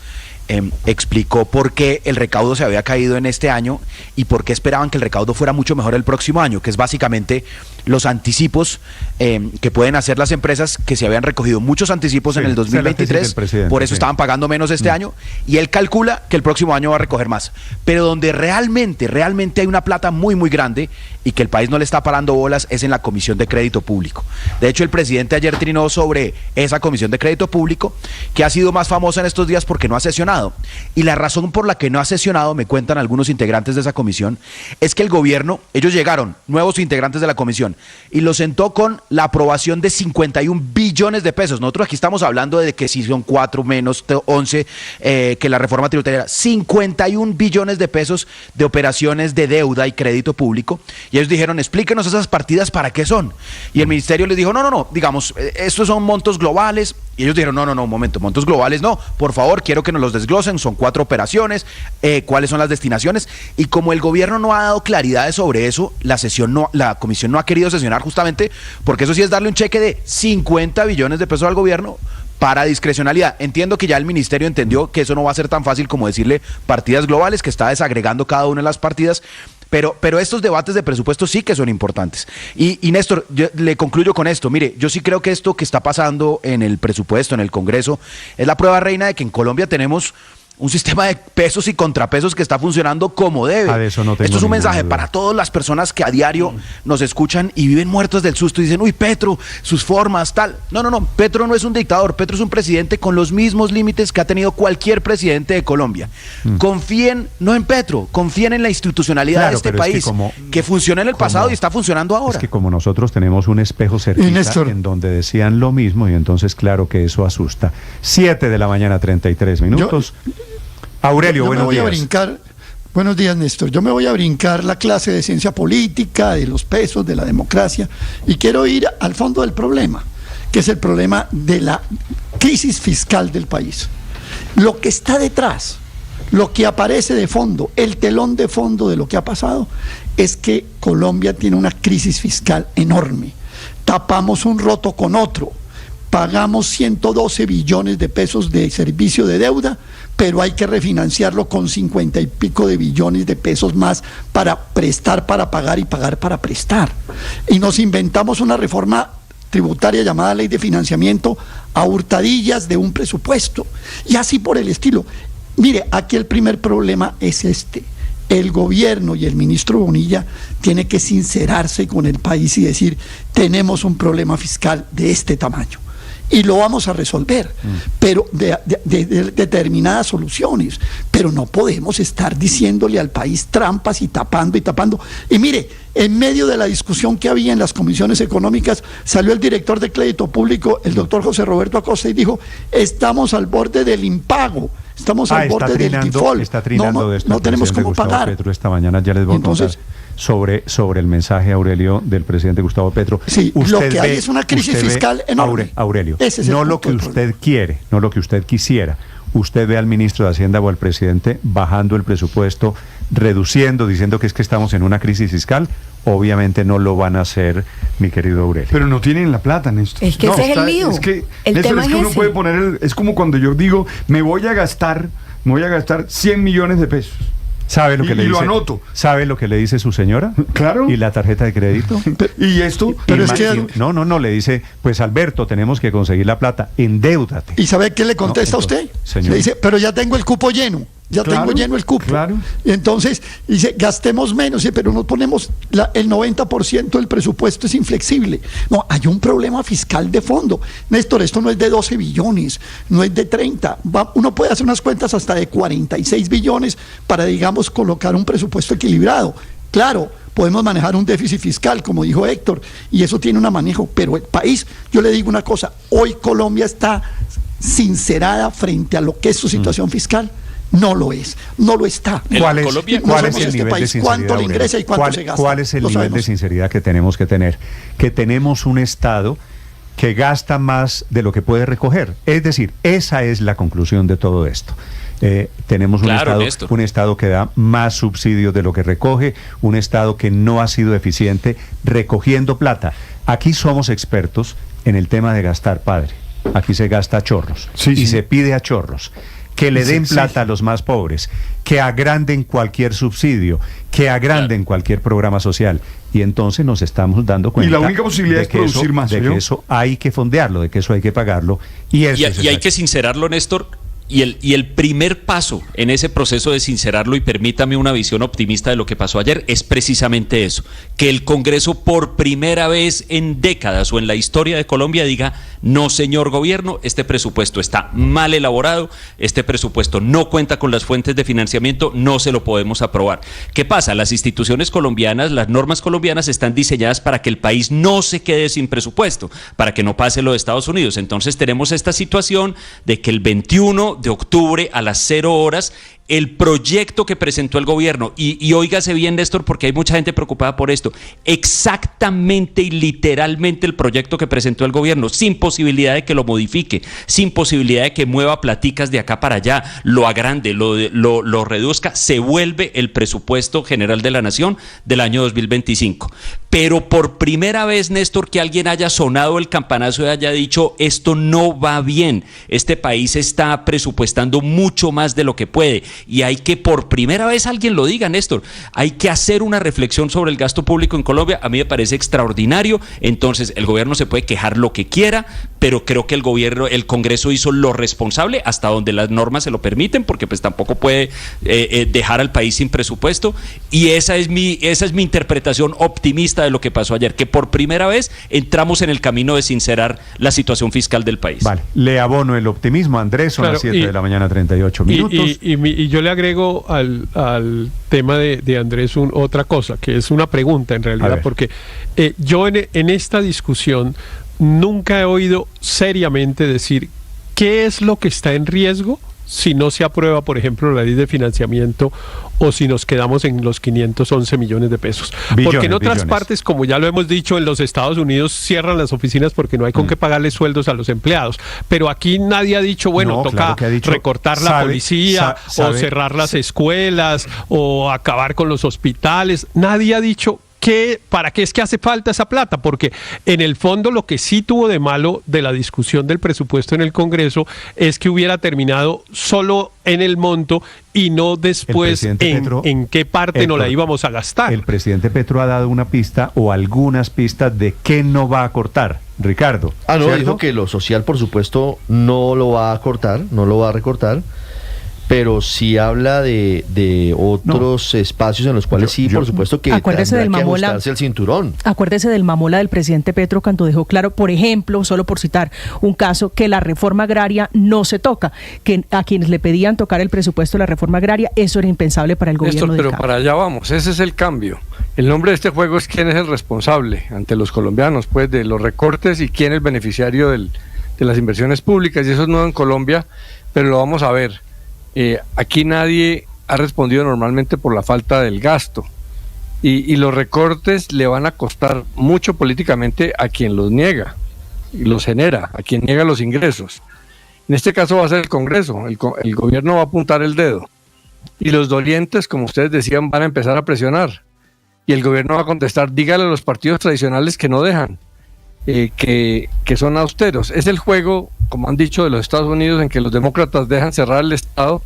explicó por qué el recaudo se había caído en este año y por qué esperaban que el recaudo fuera mucho mejor el próximo año, que es básicamente los anticipos que pueden hacer las empresas, que se habían recogido muchos anticipos en el 2023, por eso estaban pagando menos este año, y él calcula que el próximo año va a recoger más. Pero donde realmente hay una plata muy grande y que el país no le está parando bolas es en la Comisión de Crédito Público. De hecho, el presidente ayer trinó sobre esa Comisión de Crédito Público, que ha sido más famosa en estos días porque no ha sesionado. Y la razón por la que no ha sesionado, me cuentan algunos integrantes de esa comisión, es que el gobierno, ellos llegaron, nuevos integrantes de la comisión, y los sentó con la aprobación de 51 billones de pesos. Nosotros aquí estamos hablando de que si son 4 menos 11, que la reforma tributaria, 51 billones de pesos de operaciones de deuda y crédito público. Y ellos dijeron, explíquenos esas partidas, ¿para qué son? Y el ministerio les dijo, no, digamos, estos son montos globales. Y ellos dijeron, no, un momento, montos globales no, por favor, quiero que nos los desglosen, son 4 operaciones, cuáles son las destinaciones. Y como el gobierno no ha dado claridades sobre eso, la comisión no ha querido sesionar, justamente porque eso sí es darle un cheque de 50 billones de pesos al gobierno para discrecionalidad. Entiendo que ya el ministerio entendió que eso no va a ser tan fácil como decirle partidas globales, que está desagregando cada una de las partidas. Pero estos debates de presupuesto sí que son importantes. Y Néstor, yo le concluyo con esto. Mire, yo sí creo que esto que está pasando en el presupuesto, en el Congreso, es la prueba reina de que en Colombia tenemos un sistema de pesos y contrapesos que está funcionando como debe. Esto es un mensaje para todas las personas que a diario nos escuchan y viven muertos del susto y dicen, uy, Petro, sus formas, tal. No, Petro no es un dictador, Petro es un presidente con los mismos límites que ha tenido cualquier presidente de Colombia. Confíen, no en Petro, confíen en la institucionalidad de este país, que funcionó en el pasado y está funcionando ahora. Es que como nosotros tenemos un espejo cerquita en donde decían lo mismo, y entonces claro que eso asusta. 7 de la mañana, 33 minutos. Aurelio, buenos días. Buenos días, Néstor. Yo me voy a brincar la clase de ciencia política, de los pesos, de la democracia, y quiero ir al fondo del problema, que es el problema de la crisis fiscal del país. Lo que está detrás, lo que aparece de fondo, el telón de fondo de lo que ha pasado, es que Colombia tiene una crisis fiscal enorme. Tapamos un roto con otro. Pagamos 112 billones de pesos de servicio de deuda, pero hay que refinanciarlo con 50 y pico de billones de pesos más para prestar para pagar y pagar para prestar. Y nos inventamos una reforma tributaria llamada Ley de Financiamiento a hurtadillas de un presupuesto. Y así por el estilo. Mire, aquí el primer problema es este. El gobierno y el ministro Bonilla tiene que sincerarse con el país y decir, tenemos un problema fiscal de este tamaño. Y lo vamos a resolver, pero de determinadas soluciones. Pero no podemos estar diciéndole al país trampas y tapando. Y mire, en medio de la discusión que había en las comisiones económicas, salió el director de Crédito Público, el doctor José Roberto Acosta, y dijo, estamos al borde del impago, estamos al borde del default. Está trinando no tenemos cómo pagar. Petro esta mañana, ya les voy a contar. sobre el mensaje, Aurelio, del presidente Gustavo Petro. Sí, lo que hay es una crisis fiscal enorme. Aurelio, ese es no lo que usted quiere, no lo que usted quisiera. Usted ve al ministro de Hacienda o al presidente bajando el presupuesto, reduciendo, diciendo que es que estamos en una crisis fiscal. Obviamente no lo van a hacer, mi querido Aurelio. Pero no tienen la plata, Néstor. Es que ese es el lío. Es que, el Néstor, tema es que uno ese. puede poner, es como cuando yo digo, me voy a gastar 100 millones de pesos. ¿Sabe lo que le dice? Y lo anoto. ¿Sabe lo que le dice su señora? Claro. ¿Y la tarjeta de crédito? ¿Y esto? Pero es que... No, le dice, pues Alberto, tenemos que conseguir la plata, endeúdate. ¿Y sabe qué le contesta a usted? Señor. Le dice, pero ya tengo el cupo lleno. Tengo lleno el cupo. Claro. Y entonces dice, gastemos menos, pero nos ponemos el 90% del presupuesto es inflexible. No, hay un problema fiscal de fondo. Néstor, esto no es de 12 billones, no es de 30. Uno puede hacer unas cuentas hasta de 46 billones para, digamos, colocar un presupuesto equilibrado. Claro, podemos manejar un déficit fiscal, como dijo Héctor, y eso tiene un manejo, pero el país, yo le digo una cosa, hoy Colombia está sincerada frente a lo que es su situación fiscal. No lo es, no lo está. ¿Cuál es el nivel de sinceridad? ¿Cuánto le ingresa y cuánto se gasta? ¿Cuál es el nivel de sinceridad que tenemos que tener? Que tenemos un Estado que gasta más de lo que puede recoger. Es decir, esa es la conclusión de todo esto. Tenemos un Estado que da más subsidios de lo que recoge, un Estado que no ha sido eficiente recogiendo plata. Aquí somos expertos en el tema de gastar, padre. Aquí se gasta a chorros y se pide a chorros. Que le den plata a los más pobres, que agranden cualquier subsidio, que agranden cualquier programa social. Y entonces nos estamos dando cuenta. Y la única posibilidad es producir más. De que eso hay que fondearlo, de que eso hay que pagarlo. Y hay que sincerarlo, Néstor. Y el primer paso en ese proceso de sincerarlo, y permítame una visión optimista de lo que pasó ayer, es precisamente eso, que el Congreso por primera vez en décadas o en la historia de Colombia diga, no señor gobierno, este presupuesto está mal elaborado, este presupuesto no cuenta con las fuentes de financiamiento, no se lo podemos aprobar. ¿Qué pasa? Las instituciones colombianas, las normas colombianas están diseñadas para que el país no se quede sin presupuesto, para que no pase lo de Estados Unidos. Entonces tenemos esta situación de que el 21 de octubre a las 0 horas el proyecto que presentó el gobierno, y óigase bien, Néstor, porque hay mucha gente preocupada por esto, exactamente y literalmente el proyecto que presentó el gobierno, sin posibilidad de que lo modifique, sin posibilidad de que mueva platicas de acá para allá, lo agrande, lo reduzca, se vuelve el presupuesto general de la nación del año 2025. Pero por primera vez, Néstor, que alguien haya sonado el campanazo y haya dicho, esto no va bien, este país está presupuestando mucho más de lo que puede, y hay que, por primera vez alguien lo diga, Néstor, hay que hacer una reflexión sobre el gasto público en Colombia. A mí me parece extraordinario. Entonces el gobierno se puede quejar lo que quiera, pero creo que el Congreso hizo lo responsable hasta donde las normas se lo permiten, porque pues tampoco puede dejar al país sin presupuesto, y esa es mi interpretación optimista de lo que pasó ayer, que por primera vez entramos en el camino de sincerar la situación fiscal del país. Vale, le abono el optimismo, Andrés, son las 7 de la mañana, 38 minutos. Y yo le agrego al tema de Andrés otra cosa, que es una pregunta en realidad, porque yo en esta discusión nunca he oído seriamente decir qué es lo que está en riesgo si no se aprueba, por ejemplo, la ley de financiamiento, o si nos quedamos en los 511 millones de pesos. Porque en otras partes, como ya lo hemos dicho, en los Estados Unidos cierran las oficinas porque no hay con qué pagarle sueldos a los empleados. Pero aquí nadie ha dicho, bueno, toca recortar la policía, o cerrar las escuelas, o acabar con los hospitales. Nadie ha dicho ¿para qué es que hace falta esa plata? Porque en el fondo lo que sí tuvo de malo de la discusión del presupuesto en el Congreso es que hubiera terminado solo en el monto y no después en qué parte no la íbamos a gastar. El presidente Petro ha dado una pista o algunas pistas de qué no va a cortar. Ricardo. No, dijo que lo social, por supuesto, no lo va a cortar, no lo va a recortar. Pero sí habla de otros espacios en los cuales por supuesto que acuérdese del mamola, ajustarse el cinturón. Acuérdese del mamola del presidente Petro cuando dejó claro, por ejemplo, solo por citar un caso, que la reforma agraria no se toca, que a quienes le pedían tocar el presupuesto de la reforma agraria, eso era impensable para el gobierno de Pero para allá vamos, ese es el cambio. El nombre de este juego es quién es el responsable ante los colombianos, pues, de los recortes, y quién es el beneficiario de las inversiones públicas, y eso es nuevo en Colombia, pero lo vamos a ver. Aquí nadie ha respondido normalmente por la falta del gasto. Y los recortes le van a costar mucho políticamente a quien los niega y los genera, a quien niega los ingresos. En este caso va a ser el Congreso, el gobierno va a apuntar el dedo. Y los dolientes, como ustedes decían, van a empezar a presionar. Y el gobierno va a contestar, dígale a los partidos tradicionales que no dejan, que son austeros. Es el juego, como han dicho, de los Estados Unidos, en que los demócratas dejan cerrar el Estado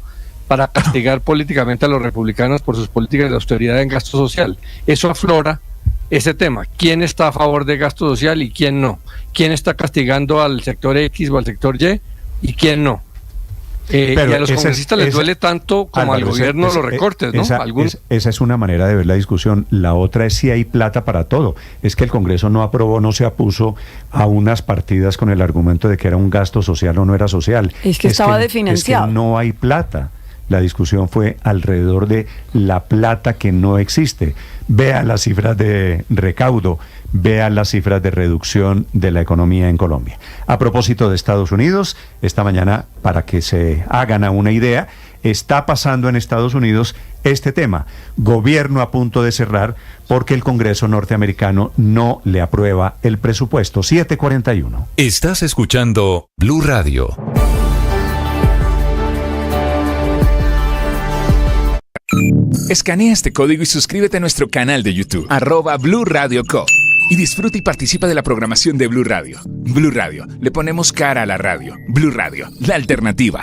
para castigar políticamente a los republicanos por sus políticas de austeridad en gasto social. Eso aflora ese tema. ¿Quién está a favor de gasto social y quién no? ¿Quién está castigando al sector X o al sector Y y quién no? Y a los congresistas les duele tanto como al gobierno los recortes, ¿no? Esa es una manera de ver la discusión. La otra es si hay plata para todo. Es que el Congreso no aprobó, no se opuso a unas partidas con el argumento de que era un gasto social o no era social. Es que estaba desfinanciado. Es que no hay plata. La discusión fue alrededor de la plata que no existe. Vea las cifras de recaudo, vea las cifras de reducción de la economía en Colombia. A propósito de Estados Unidos, esta mañana, para que se hagan a una idea, está pasando en Estados Unidos este tema. Gobierno a punto de cerrar porque el Congreso norteamericano no le aprueba el presupuesto. 7:41. Estás escuchando Blue Radio. Escanea este código y suscríbete a nuestro canal de YouTube, @Blue Radio Co. Y disfruta y participa de la programación de Blue Radio. Blue Radio, le ponemos cara a la radio. Blue Radio, la alternativa.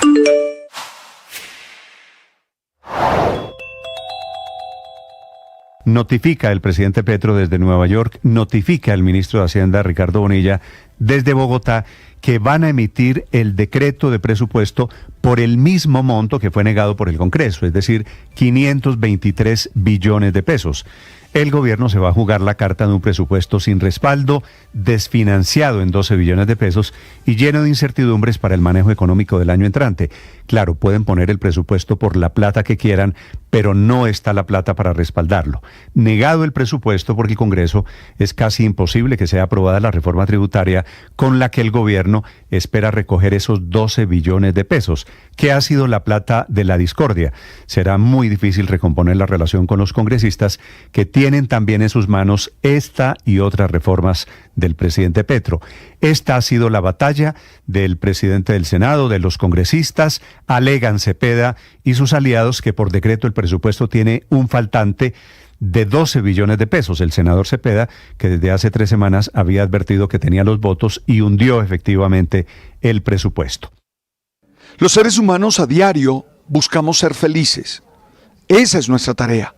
Notifica el presidente Petro desde Nueva York, notifica el ministro de Hacienda, Ricardo Bonilla, desde Bogotá, que van a emitir el decreto de presupuesto por el mismo monto que fue negado por el Congreso, es decir, 523 billones de pesos. El gobierno se va a jugar la carta de un presupuesto sin respaldo, desfinanciado en 12 billones de pesos y lleno de incertidumbres para el manejo económico del año entrante. Claro, pueden poner el presupuesto por la plata que quieran, pero no está la plata para respaldarlo. Negado el presupuesto porque el Congreso es casi imposible que sea aprobada la reforma tributaria con la que el gobierno espera recoger esos 12 billones de pesos, que ha sido la plata de la discordia. Será muy difícil recomponer la relación con los congresistas que tienen también en sus manos esta y otras reformas del presidente Petro. Esta ha sido la batalla del presidente del Senado, de los congresistas, alegan Cepeda y sus aliados que por decreto el presupuesto tiene un faltante de 12 billones de pesos. El senador Cepeda, que desde hace 3 semanas había advertido que tenía los votos y hundió efectivamente el presupuesto. Los seres humanos a diario buscamos ser felices. Esa es nuestra tarea.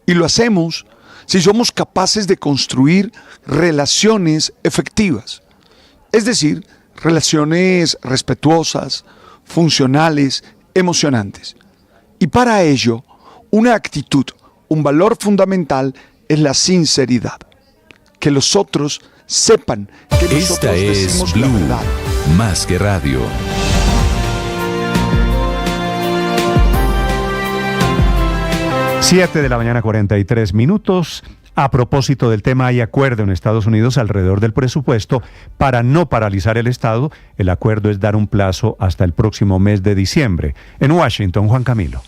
Y lo hacemos si somos capaces de construir relaciones efectivas. Es decir, relaciones respetuosas, funcionales, emocionantes. Y para ello, una actitud, un valor fundamental es la sinceridad. Que los otros sepan que nosotros decimos la verdad. Más que radio. Siete de la mañana, 43 minutos. A propósito del tema, hay acuerdo en Estados Unidos alrededor del presupuesto para no paralizar el Estado. El acuerdo es dar un plazo hasta el próximo mes de diciembre. En Washington, Juan Camilo.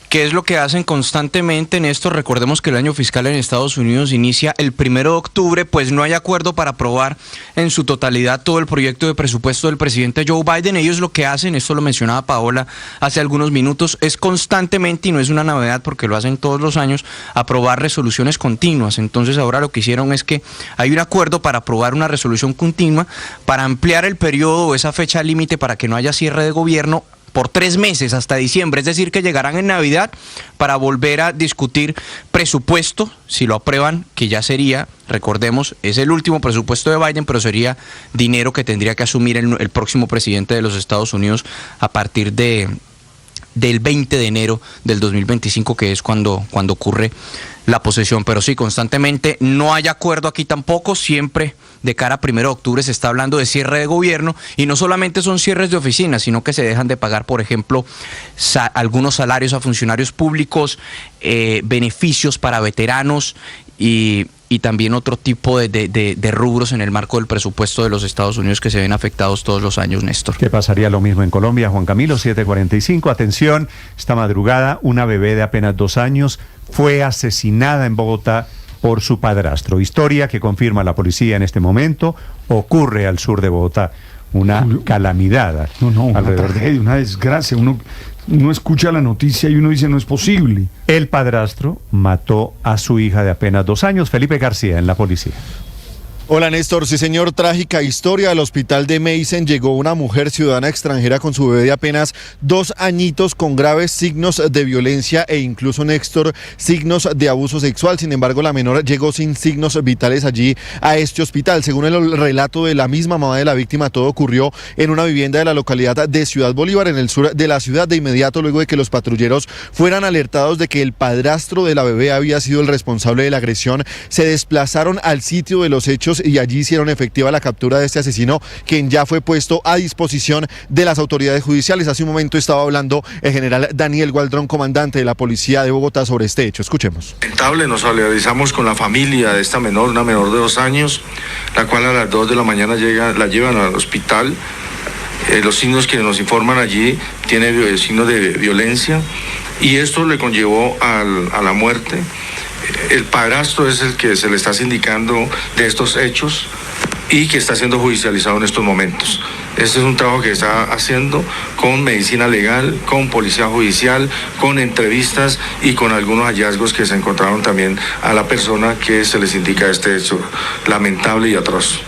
¿Qué es lo que hacen constantemente, Néstor? Recordemos que el año fiscal en Estados Unidos inicia el 1 de octubre, pues no hay acuerdo para aprobar en su totalidad todo el proyecto de presupuesto del presidente Joe Biden. Ellos lo que hacen, esto lo mencionaba Paola hace algunos minutos, es constantemente, y no es una novedad porque lo hacen todos los años, aprobar resoluciones continuas. Entonces ahora lo que hicieron es que hay un acuerdo para aprobar una resolución continua para ampliar el periodo o esa fecha límite para que no haya cierre de gobierno por 3 meses hasta diciembre, es decir, que llegarán en Navidad para volver a discutir presupuesto, si lo aprueban, que ya sería, recordemos, es el último presupuesto de Biden, pero sería dinero que tendría que asumir el próximo presidente de los Estados Unidos a partir del 20 de enero del 2025, que es cuando ocurre la posesión. Pero sí, constantemente no hay acuerdo aquí tampoco, siempre de cara a 1 de octubre se está hablando de cierre de gobierno, y no solamente son cierres de oficinas, sino que se dejan de pagar, por ejemplo, algunos salarios a funcionarios públicos, beneficios para veteranos y y también otro tipo de rubros en el marco del presupuesto de los Estados Unidos que se ven afectados todos los años, Néstor. ¿Qué pasaría lo mismo en Colombia? Juan Camilo, 7:45. Atención, esta madrugada una bebé de apenas 2 años fue asesinada en Bogotá por su padrastro. Historia que confirma la policía en este momento. Ocurre al sur de Bogotá. Una calamidad. Una tragedia, una desgracia. Uno escucha la noticia y uno dice, no es posible. El padrastro mató a su hija de apenas 2 años. Felipe García, en la policía. Hola Néstor, sí señor, trágica historia. Al hospital de Meissen llegó una mujer ciudadana extranjera con su bebé de apenas 2 añitos con graves signos de violencia e incluso, Néstor, signos de abuso sexual. Sin embargo, la menor llegó sin signos vitales allí a este hospital. Según el relato de la misma mamá de la víctima, todo ocurrió en una vivienda de la localidad de Ciudad Bolívar, en el sur de la ciudad, de inmediato luego de que los patrulleros fueran alertados de que el padrastro de la bebé había sido el responsable de la agresión. Se desplazaron al sitio de los hechos y allí hicieron efectiva la captura de este asesino, quien ya fue puesto a disposición de las autoridades judiciales. Hace un momento estaba hablando el general Daniel Gualdrón, comandante de la policía de Bogotá, sobre este hecho. Escuchemos. Lamentable, nos solidarizamos con la familia de esta menor, una menor de 2 años, la cual a las 2 de la mañana la llevan al hospital. Los signos que nos informan allí tiene signos de violencia y esto le conllevó a la muerte. El padrastro es el que se le está sindicando de estos hechos y que está siendo judicializado en estos momentos. Este es un trabajo que está haciendo con medicina legal, con policía judicial, con entrevistas y con algunos hallazgos que se encontraron también a la persona que se les indica este hecho lamentable y atroz.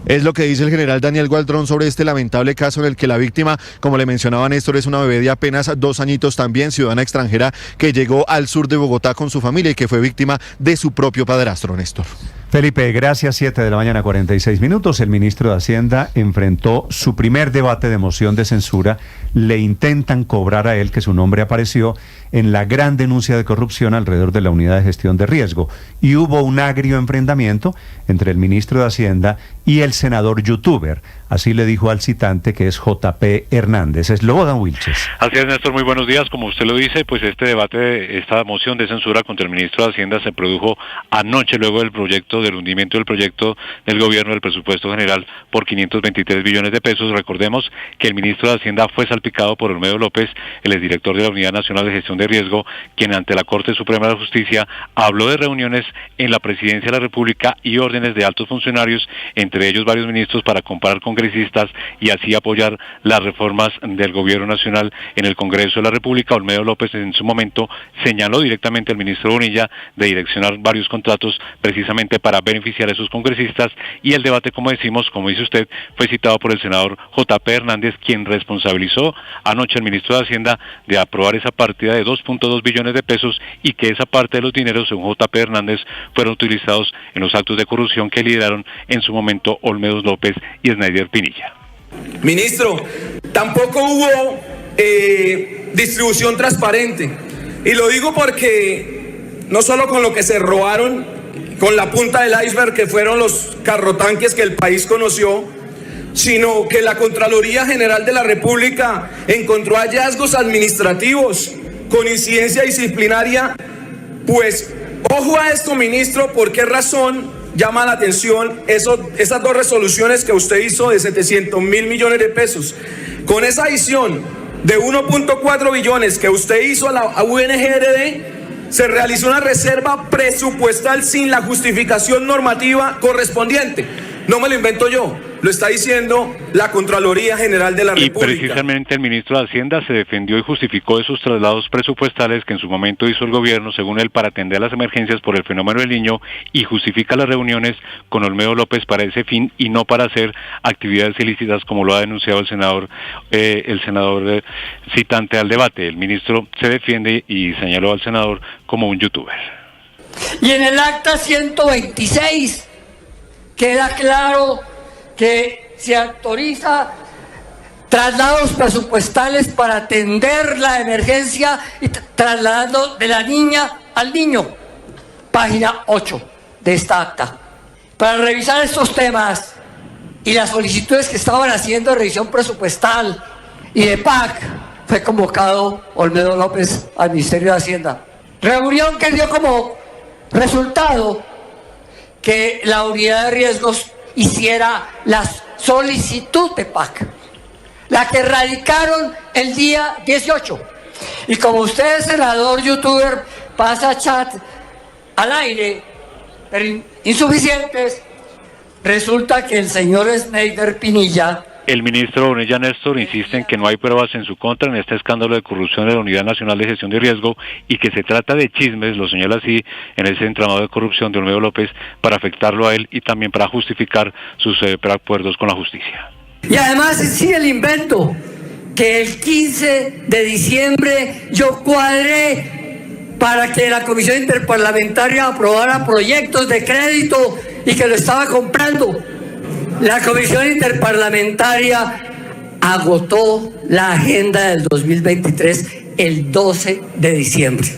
Es lo que dice el general Daniel Gualdrón sobre este lamentable caso en el que la víctima, como le mencionaba Néstor, es una bebé de apenas 2 añitos también, ciudadana extranjera, que llegó al sur de Bogotá con su familia y que fue víctima de su propio padrastro, Néstor. Felipe, gracias. 7:46 a.m. El ministro de Hacienda enfrentó su primer debate de moción de censura. Le intentan cobrar a él que su nombre apareció en la gran denuncia de corrupción alrededor de la unidad de gestión de riesgo. Y hubo un agrio enfrentamiento entre el ministro de Hacienda y el senador youtuber. Así le dijo al citante, que es JP Hernández. Slobodan Wilches. Así es, Néstor, muy buenos días. Como usted lo dice, pues este debate, esta moción de censura contra el ministro de Hacienda se produjo anoche luego del hundimiento del proyecto del gobierno del presupuesto general por 523 billones de pesos. Recordemos que el ministro de Hacienda fue salpicado por Olmedo López, el exdirector de la Unidad Nacional de Gestión de Riesgo, quien ante la Corte Suprema de Justicia habló de reuniones en la Presidencia de la República y órdenes de altos funcionarios, entre ellos varios ministros, para comparar congresistas y así apoyar las reformas del gobierno nacional en el Congreso de la República. Olmedo López en su momento señaló directamente al ministro Bonilla de direccionar varios contratos precisamente para beneficiar a esos congresistas, y el debate, como decimos, como dice usted, fue citado por el senador JP Hernández, quien responsabilizó anoche al ministro de Hacienda de aprobar esa partida de 2.2 billones de pesos y que esa parte de los dineros, según JP Hernández, fueron utilizados en los actos de corrupción que lideraron en su momento Olmedo López y Snyder Pinilla. Ministro, tampoco hubo distribución transparente, y lo digo porque no solo con lo que se robaron, con la punta del iceberg que fueron los carrotanques que el país conoció, sino que la Contraloría General de la República encontró hallazgos administrativos con incidencia disciplinaria. Pues ojo a esto, ministro. ¿Por qué razón llama la atención esas 2 resoluciones que usted hizo de 700.000 millones de pesos? Con esa adición de 1.4 billones que usted hizo a la UNGRD, se realizó una reserva presupuestal sin la justificación normativa correspondiente. No me lo invento yo, lo está diciendo la Contraloría General de la República. Y precisamente el ministro de Hacienda se defendió y justificó esos traslados presupuestales que en su momento hizo el gobierno, según él, para atender las emergencias por el fenómeno del Niño, y justifica las reuniones con Olmedo López para ese fin y no para hacer actividades ilícitas, como lo ha denunciado el senador citante al debate. El ministro se defiende y señaló al senador como un youtuber. Y en el acta 126 queda claro que se autoriza traslados presupuestales para atender la emergencia y trasladando de la niña al niño. Página 8 de esta acta. Para revisar estos temas y las solicitudes que estaban haciendo de revisión presupuestal y de PAC, fue convocado Olmedo López al Ministerio de Hacienda. Reunión que dio como resultado que la unidad de riesgos hiciera la solicitud de PAC, la que radicaron el día 18. Y como usted es senador, youtuber, pasa chat al aire, pero insuficientes, resulta que el señor Snyder Pinilla... El ministro Bonilla, Néstor, insiste en que no hay pruebas en su contra en este escándalo de corrupción de la Unidad Nacional de Gestión de Riesgo y que se trata de chismes, lo señala así, en ese entramado de corrupción de Olmedo López para afectarlo a él y también para justificar sus preacuerdos con la justicia. Y además sigue el invento, que el 15 de diciembre yo cuadré para que la Comisión Interparlamentaria aprobara proyectos de crédito y que lo estaba comprando. La Comisión Interparlamentaria agotó la agenda del 2023 el 12 de diciembre.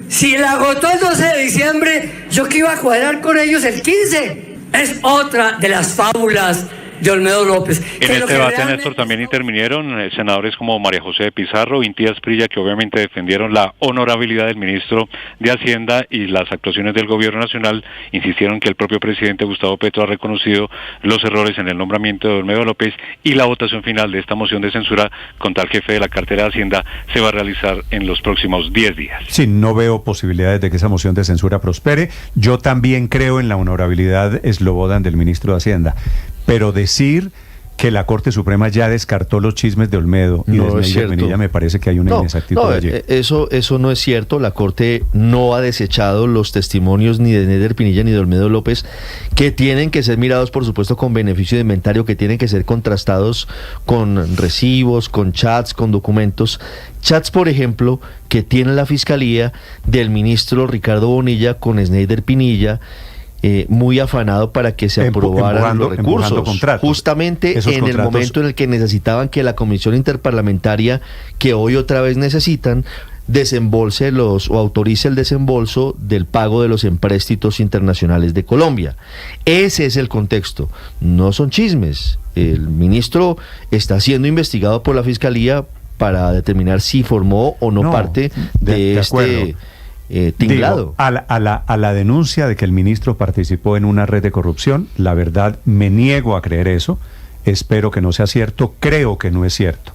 Si la agotó el 12 de diciembre, ¿yo qué iba a cuadrar con ellos el 15? Es otra de las fábulas de Olmedo López. En este debate, Néstor, también intervinieron senadores como María José de Pizarro, Inti Asprilla, que obviamente defendieron la honorabilidad del ministro de Hacienda y las actuaciones del gobierno nacional. Insistieron que el propio presidente Gustavo Petro ha reconocido los errores en el nombramiento de Olmedo López y la votación final de esta moción de censura contra el jefe de la cartera de Hacienda se va a realizar en los próximos 10 días. Sí, no veo posibilidades de que esa moción de censura prospere. Yo también creo en la honorabilidad eslobodan del ministro de Hacienda. Pero decir que la Corte Suprema ya descartó los chismes de Olmedo y de Snyder Pinilla me parece que hay una inexactitud allí. Eso no es cierto. La Corte no ha desechado los testimonios ni de Snyder Pinilla ni de Olmedo López, que tienen que ser mirados, por supuesto, con beneficio de inventario, que tienen que ser contrastados con recibos, con chats, con documentos. Chats, por ejemplo, que tiene la Fiscalía del ministro Ricardo Bonilla con Snyder Pinilla, muy afanado para que se aprobaran los recursos, justamente en el momento en el que necesitaban que la Comisión Interparlamentaria, que hoy otra vez necesitan, desembolse o autorice el desembolso del pago de los empréstitos internacionales de Colombia. Ese es el contexto, no son chismes. El ministro está siendo investigado por la Fiscalía para determinar si formó o no parte de este... tinglado. Digo, a la denuncia de que el ministro participó en una red de corrupción, la verdad me niego a creer eso, espero que no sea cierto, creo que no es cierto.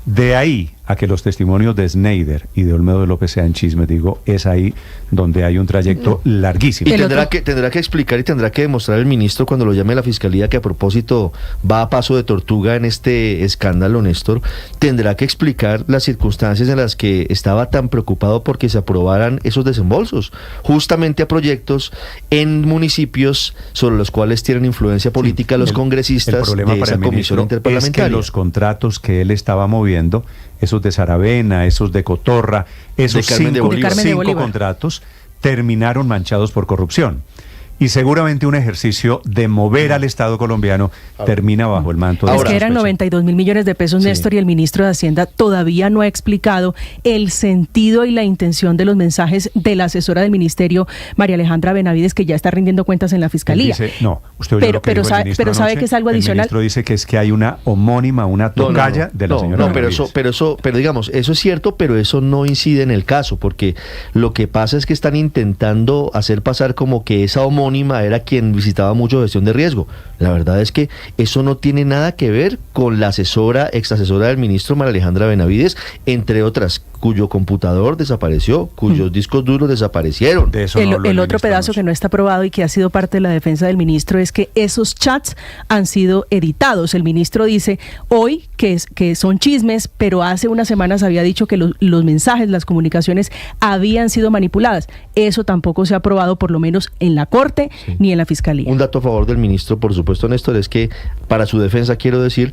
De ahí a que los testimonios de Snyder y de Olmedo López sean chismes, digo, es ahí donde hay un trayecto larguísimo. Y tendrá que explicar y tendrá que demostrar el ministro cuando lo llame la Fiscalía, que a propósito va a paso de tortuga en este escándalo, Néstor, tendrá que explicar las circunstancias en las que estaba tan preocupado porque se aprobaran esos desembolsos, justamente a proyectos en municipios sobre los cuales tienen influencia política los congresistas de esa Comisión Interparlamentaria. Es que los contratos que él estaba moviendo, esos de Saravena, esos de Cotorra, esos cinco contratos terminaron manchados por corrupción. Y seguramente un ejercicio de mover al Estado colombiano termina bajo el manto de... Es que eran 92.000 millones de pesos, Néstor, y el ministro de Hacienda todavía no ha explicado el sentido y la intención de los mensajes de la asesora del ministerio, María Alejandra Benavides, que ya está rindiendo cuentas en la Fiscalía. Dice, no, usted oyó lo que dijo el ministro sabe anoche, que es algo adicional. El ministro dice que es que hay una homónima, una tocaya de la señora Benavides. Pero digamos, eso es cierto, pero eso no incide en el caso, porque lo que pasa es que están intentando hacer pasar como que esa homónima era quien visitaba mucho gestión de riesgo. La verdad es que eso no tiene nada que ver con la ex asesora del ministro, María Alejandra Benavides, entre otras, cuyo computador desapareció, cuyos discos duros desaparecieron. De eso el otro pedazo que no está aprobado y que ha sido parte de la defensa del ministro es que esos chats han sido editados. El ministro dice hoy que son chismes, pero hace unas semanas había dicho que los mensajes, las comunicaciones habían sido manipuladas. Eso tampoco se ha aprobado, por lo menos en la Corte ni en la Fiscalía. Un dato a favor del ministro, por supuesto, Néstor, es que para su defensa quiero decir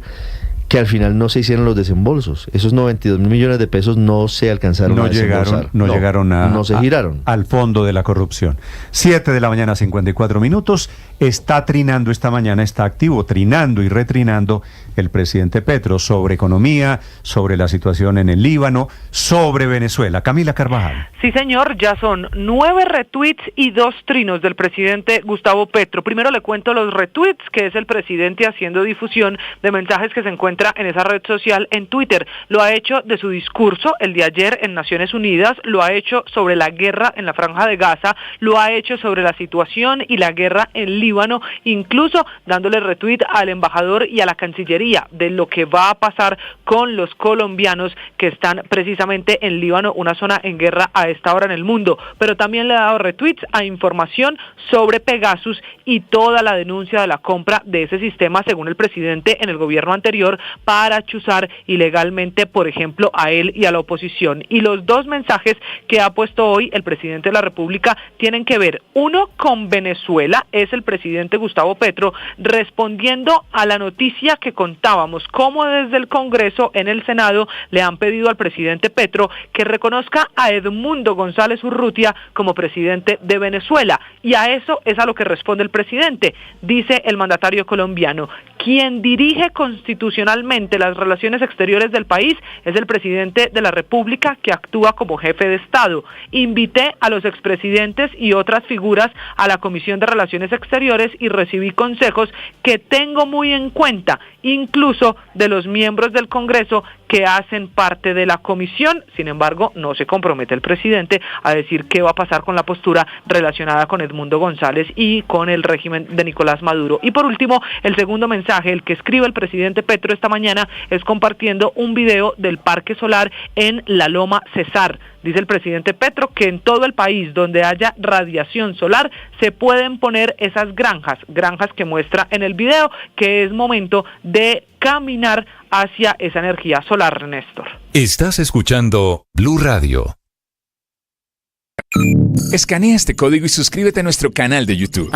que al final no se hicieron los desembolsos. Esos 92.000 millones de pesos no se alcanzaron a desembolsar. No se giraron al fondo de la corrupción. 7 de la mañana, 54 minutos. Está trinando esta mañana, está activo, trinando y retrinando el presidente Petro sobre economía, sobre la situación en el Líbano, sobre Venezuela. Camila Carvajal. Sí, señor, ya son 9 retweets y 2 trinos del presidente Gustavo Petro. Primero le cuento los retweets, que es el presidente haciendo difusión de mensajes que se encuentran encuentra en esa red social en Twitter. Lo ha hecho de su discurso el de ayer en Naciones Unidas, lo ha hecho sobre la guerra en la Franja de Gaza, lo ha hecho sobre la situación y la guerra en Líbano, incluso dándole retweet al embajador y a la Cancillería de lo que va a pasar con los colombianos que están precisamente en Líbano, una zona en guerra a esta hora en el mundo. Pero también le ha dado retweets a información sobre Pegasus y toda la denuncia de la compra de ese sistema, según el presidente en el gobierno anterior, para chuzar ilegalmente, por ejemplo, a él y a la oposición. Y los dos mensajes que ha puesto hoy el presidente de la República tienen que ver, uno con Venezuela, es el presidente Gustavo Petro respondiendo a la noticia que contábamos, cómo desde el Congreso en el Senado le han pedido al presidente Petro que reconozca a Edmundo González Urrutia como presidente de Venezuela, y a eso es a lo que responde el presidente. Dice el mandatario colombiano: quien dirige constitucionalmente las relaciones exteriores del país es el presidente de la República, que actúa como jefe de Estado. Invité a los expresidentes y otras figuras a la Comisión de Relaciones Exteriores y recibí consejos que tengo muy en cuenta, incluso de los miembros del Congreso que hacen parte de la comisión. Sin embargo, no se compromete el presidente a decir qué va a pasar con la postura relacionada con Edmundo González y con el régimen de Nicolás Maduro. Y por último, el segundo mensaje, el que escribe el presidente Petro esta mañana, es compartiendo un video del parque solar en La Loma Cesar. Dice el presidente Petro que en todo el país donde haya radiación solar se pueden poner esas granjas que muestra en el video, que es momento de caminar hacia esa energía solar, Néstor. Estás escuchando Blue Radio. Escanea este código y suscríbete a nuestro canal de YouTube,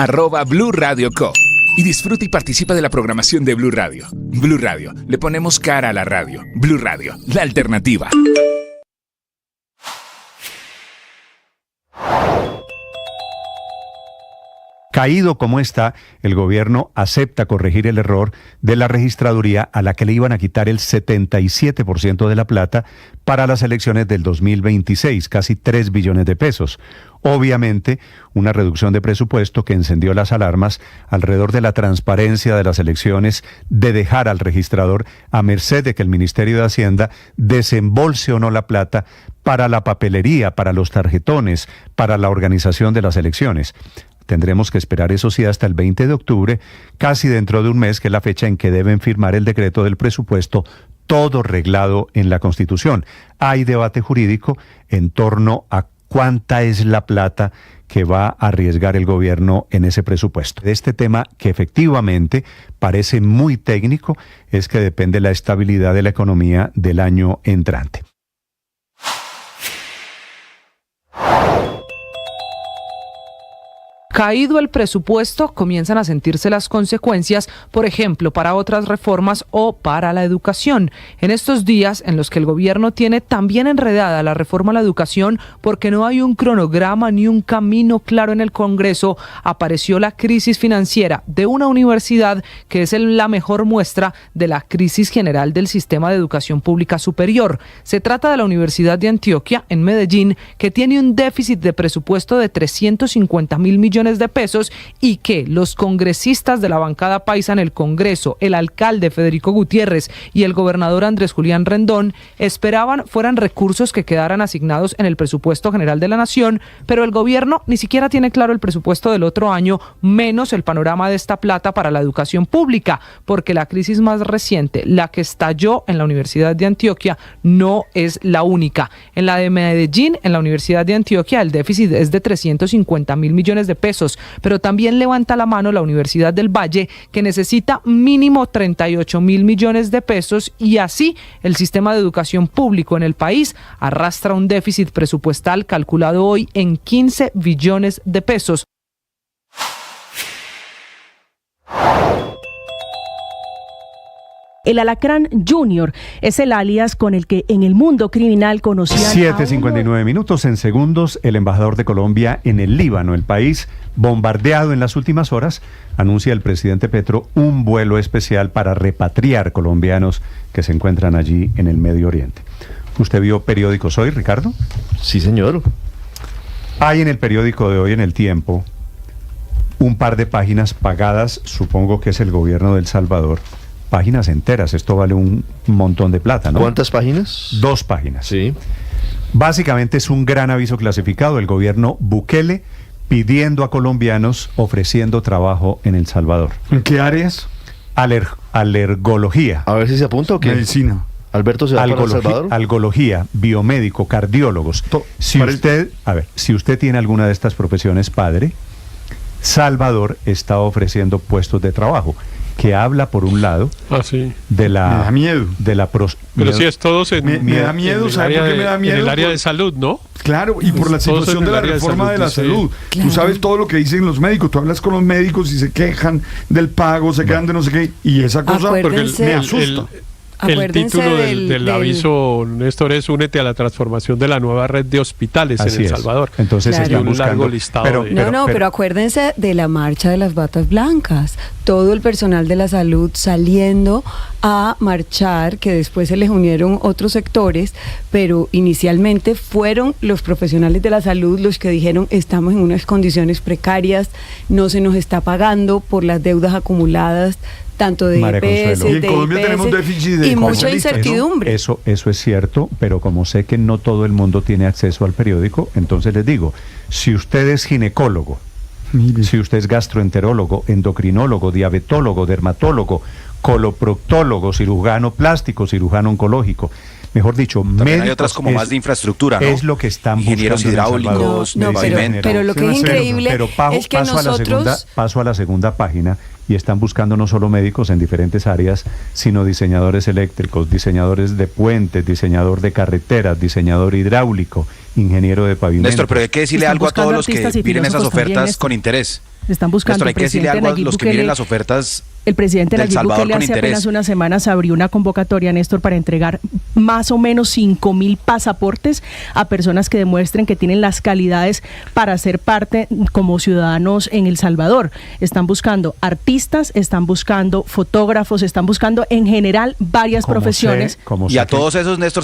@Blue Radio Co. Y disfruta y participa de la programación de Blue Radio. Blue Radio, le ponemos cara a la radio. Blue Radio, la alternativa. Caído como está, el gobierno acepta corregir el error de la registraduría a la que le iban a quitar el 77% de la plata para las elecciones del 2026, casi 3 billones de pesos. Obviamente, una reducción de presupuesto que encendió las alarmas alrededor de la transparencia de las elecciones, de dejar al registrador a merced de que el Ministerio de Hacienda desembolse o no la plata para la papelería, para los tarjetones, para la organización de las elecciones. Tendremos que esperar, eso sí, hasta el 20 de octubre, casi dentro de un mes, que es la fecha en que deben firmar el decreto del presupuesto, todo reglado en la Constitución. Hay debate jurídico en torno a cuánta es la plata que va a arriesgar el gobierno en ese presupuesto. De este tema, que efectivamente parece muy técnico, es que depende la estabilidad de la economía del año entrante. Caído el presupuesto, comienzan a sentirse las consecuencias, por ejemplo, para otras reformas o para la educación. En estos días en los que el gobierno tiene también enredada la reforma a la educación porque no hay un cronograma ni un camino claro en el Congreso, apareció la crisis financiera de una universidad que es la mejor muestra de la crisis general del sistema de educación pública superior. Se trata de la Universidad de Antioquia, en Medellín, que tiene un déficit de presupuesto de 350.000 millones de pesos y que los congresistas de la bancada paisa en el Congreso, el alcalde Federico Gutiérrez y el gobernador Andrés Julián Rendón esperaban fueran recursos que quedaran asignados en el presupuesto general de la nación, pero el gobierno ni siquiera tiene claro el presupuesto del otro año, menos el panorama de esta plata para la educación pública, porque la crisis más reciente, la que estalló en la Universidad de Antioquia, no es la única. En la de Medellín, en la Universidad de Antioquia, el déficit es de 350.000 millones de pesos, pero también levanta la mano la Universidad del Valle, que necesita mínimo 38.000 millones de pesos, y así el sistema de educación público en el país arrastra un déficit presupuestal calculado hoy en 15 billones de pesos. El Alacrán Junior es el alias con el que en el mundo criminal conocían 7:59 minutos. En segundos, el embajador de Colombia en el Líbano, el país bombardeado en las últimas horas, anuncia el presidente Petro un vuelo especial para repatriar colombianos que se encuentran allí en el Medio Oriente. ¿Usted vio periódicos hoy, Ricardo? Sí, señor. Hay en el periódico de hoy, en El Tiempo, un par de páginas pagadas, supongo que es el gobierno de El Salvador, páginas enteras, esto vale un montón de plata, ¿no? ¿Cuántas páginas? 2 páginas. Sí. Básicamente es un gran aviso clasificado del gobierno Bukele pidiendo a colombianos ofreciendo trabajo en El Salvador. ¿En qué áreas? Alergología. A ver si se apunta o qué. Medicina. Alberto, ¿se va para El Salvador? Algología, biomédico, cardiólogos. Si usted tiene alguna de estas profesiones, padre, Salvador está ofreciendo puestos de trabajo, que habla por un lado de la... Me da miedo. Pero si es todos me da miedo, ¿sabe por qué me da miedo? En el área de salud, ¿no? Claro, y por la situación de la reforma de la salud. Claro. Tú sabes todo lo que dicen los médicos, tú hablas con los médicos y se quejan del pago, se quejan de no sé qué, y esa cosa porque me asusta. El título del aviso, Néstor, es Únete a la transformación de la nueva red de hospitales en El Salvador. Entonces están buscando, largo listado pero acuérdense de la marcha de las batas blancas. Todo el personal de la salud saliendo a marchar, que después se les unieron otros sectores, pero inicialmente fueron los profesionales de la salud los que dijeron: estamos en unas condiciones precarias, no se nos está pagando por las deudas acumuladas, tanto de EPS, y en Colombia tenemos déficit de mucha incertidumbre. Eso es cierto, pero como sé que no todo el mundo tiene acceso al periódico, entonces les digo, si usted es ginecólogo, si usted es gastroenterólogo, endocrinólogo, diabetólogo, dermatólogo, coloproctólogo, cirujano plástico, cirujano oncológico, mejor dicho, médicos, hay otras como más de infraestructura, ¿no? Es lo que están ingenieros hidráulicos, pero lo que es increíble es que nosotros... Paso a la segunda página, y están buscando no solo médicos en diferentes áreas, sino diseñadores eléctricos, diseñadores de puentes, diseñador de carreteras, diseñador hidráulico, ingeniero de pavimento. Néstor, pero hay que decirle algo a todos los que miren esas ofertas con interés. Están buscando. Néstor, hay que decirle algo a los que miren las ofertas. El presidente Nayib Bukele hace apenas unas semanas abrió una convocatoria, Néstor, para entregar más o menos 5.000 pasaportes a personas que demuestren que tienen las calidades para ser parte como ciudadanos en El Salvador. Están buscando artistas, están buscando fotógrafos, están buscando en general varias profesiones. Y a todos esos, Néstor,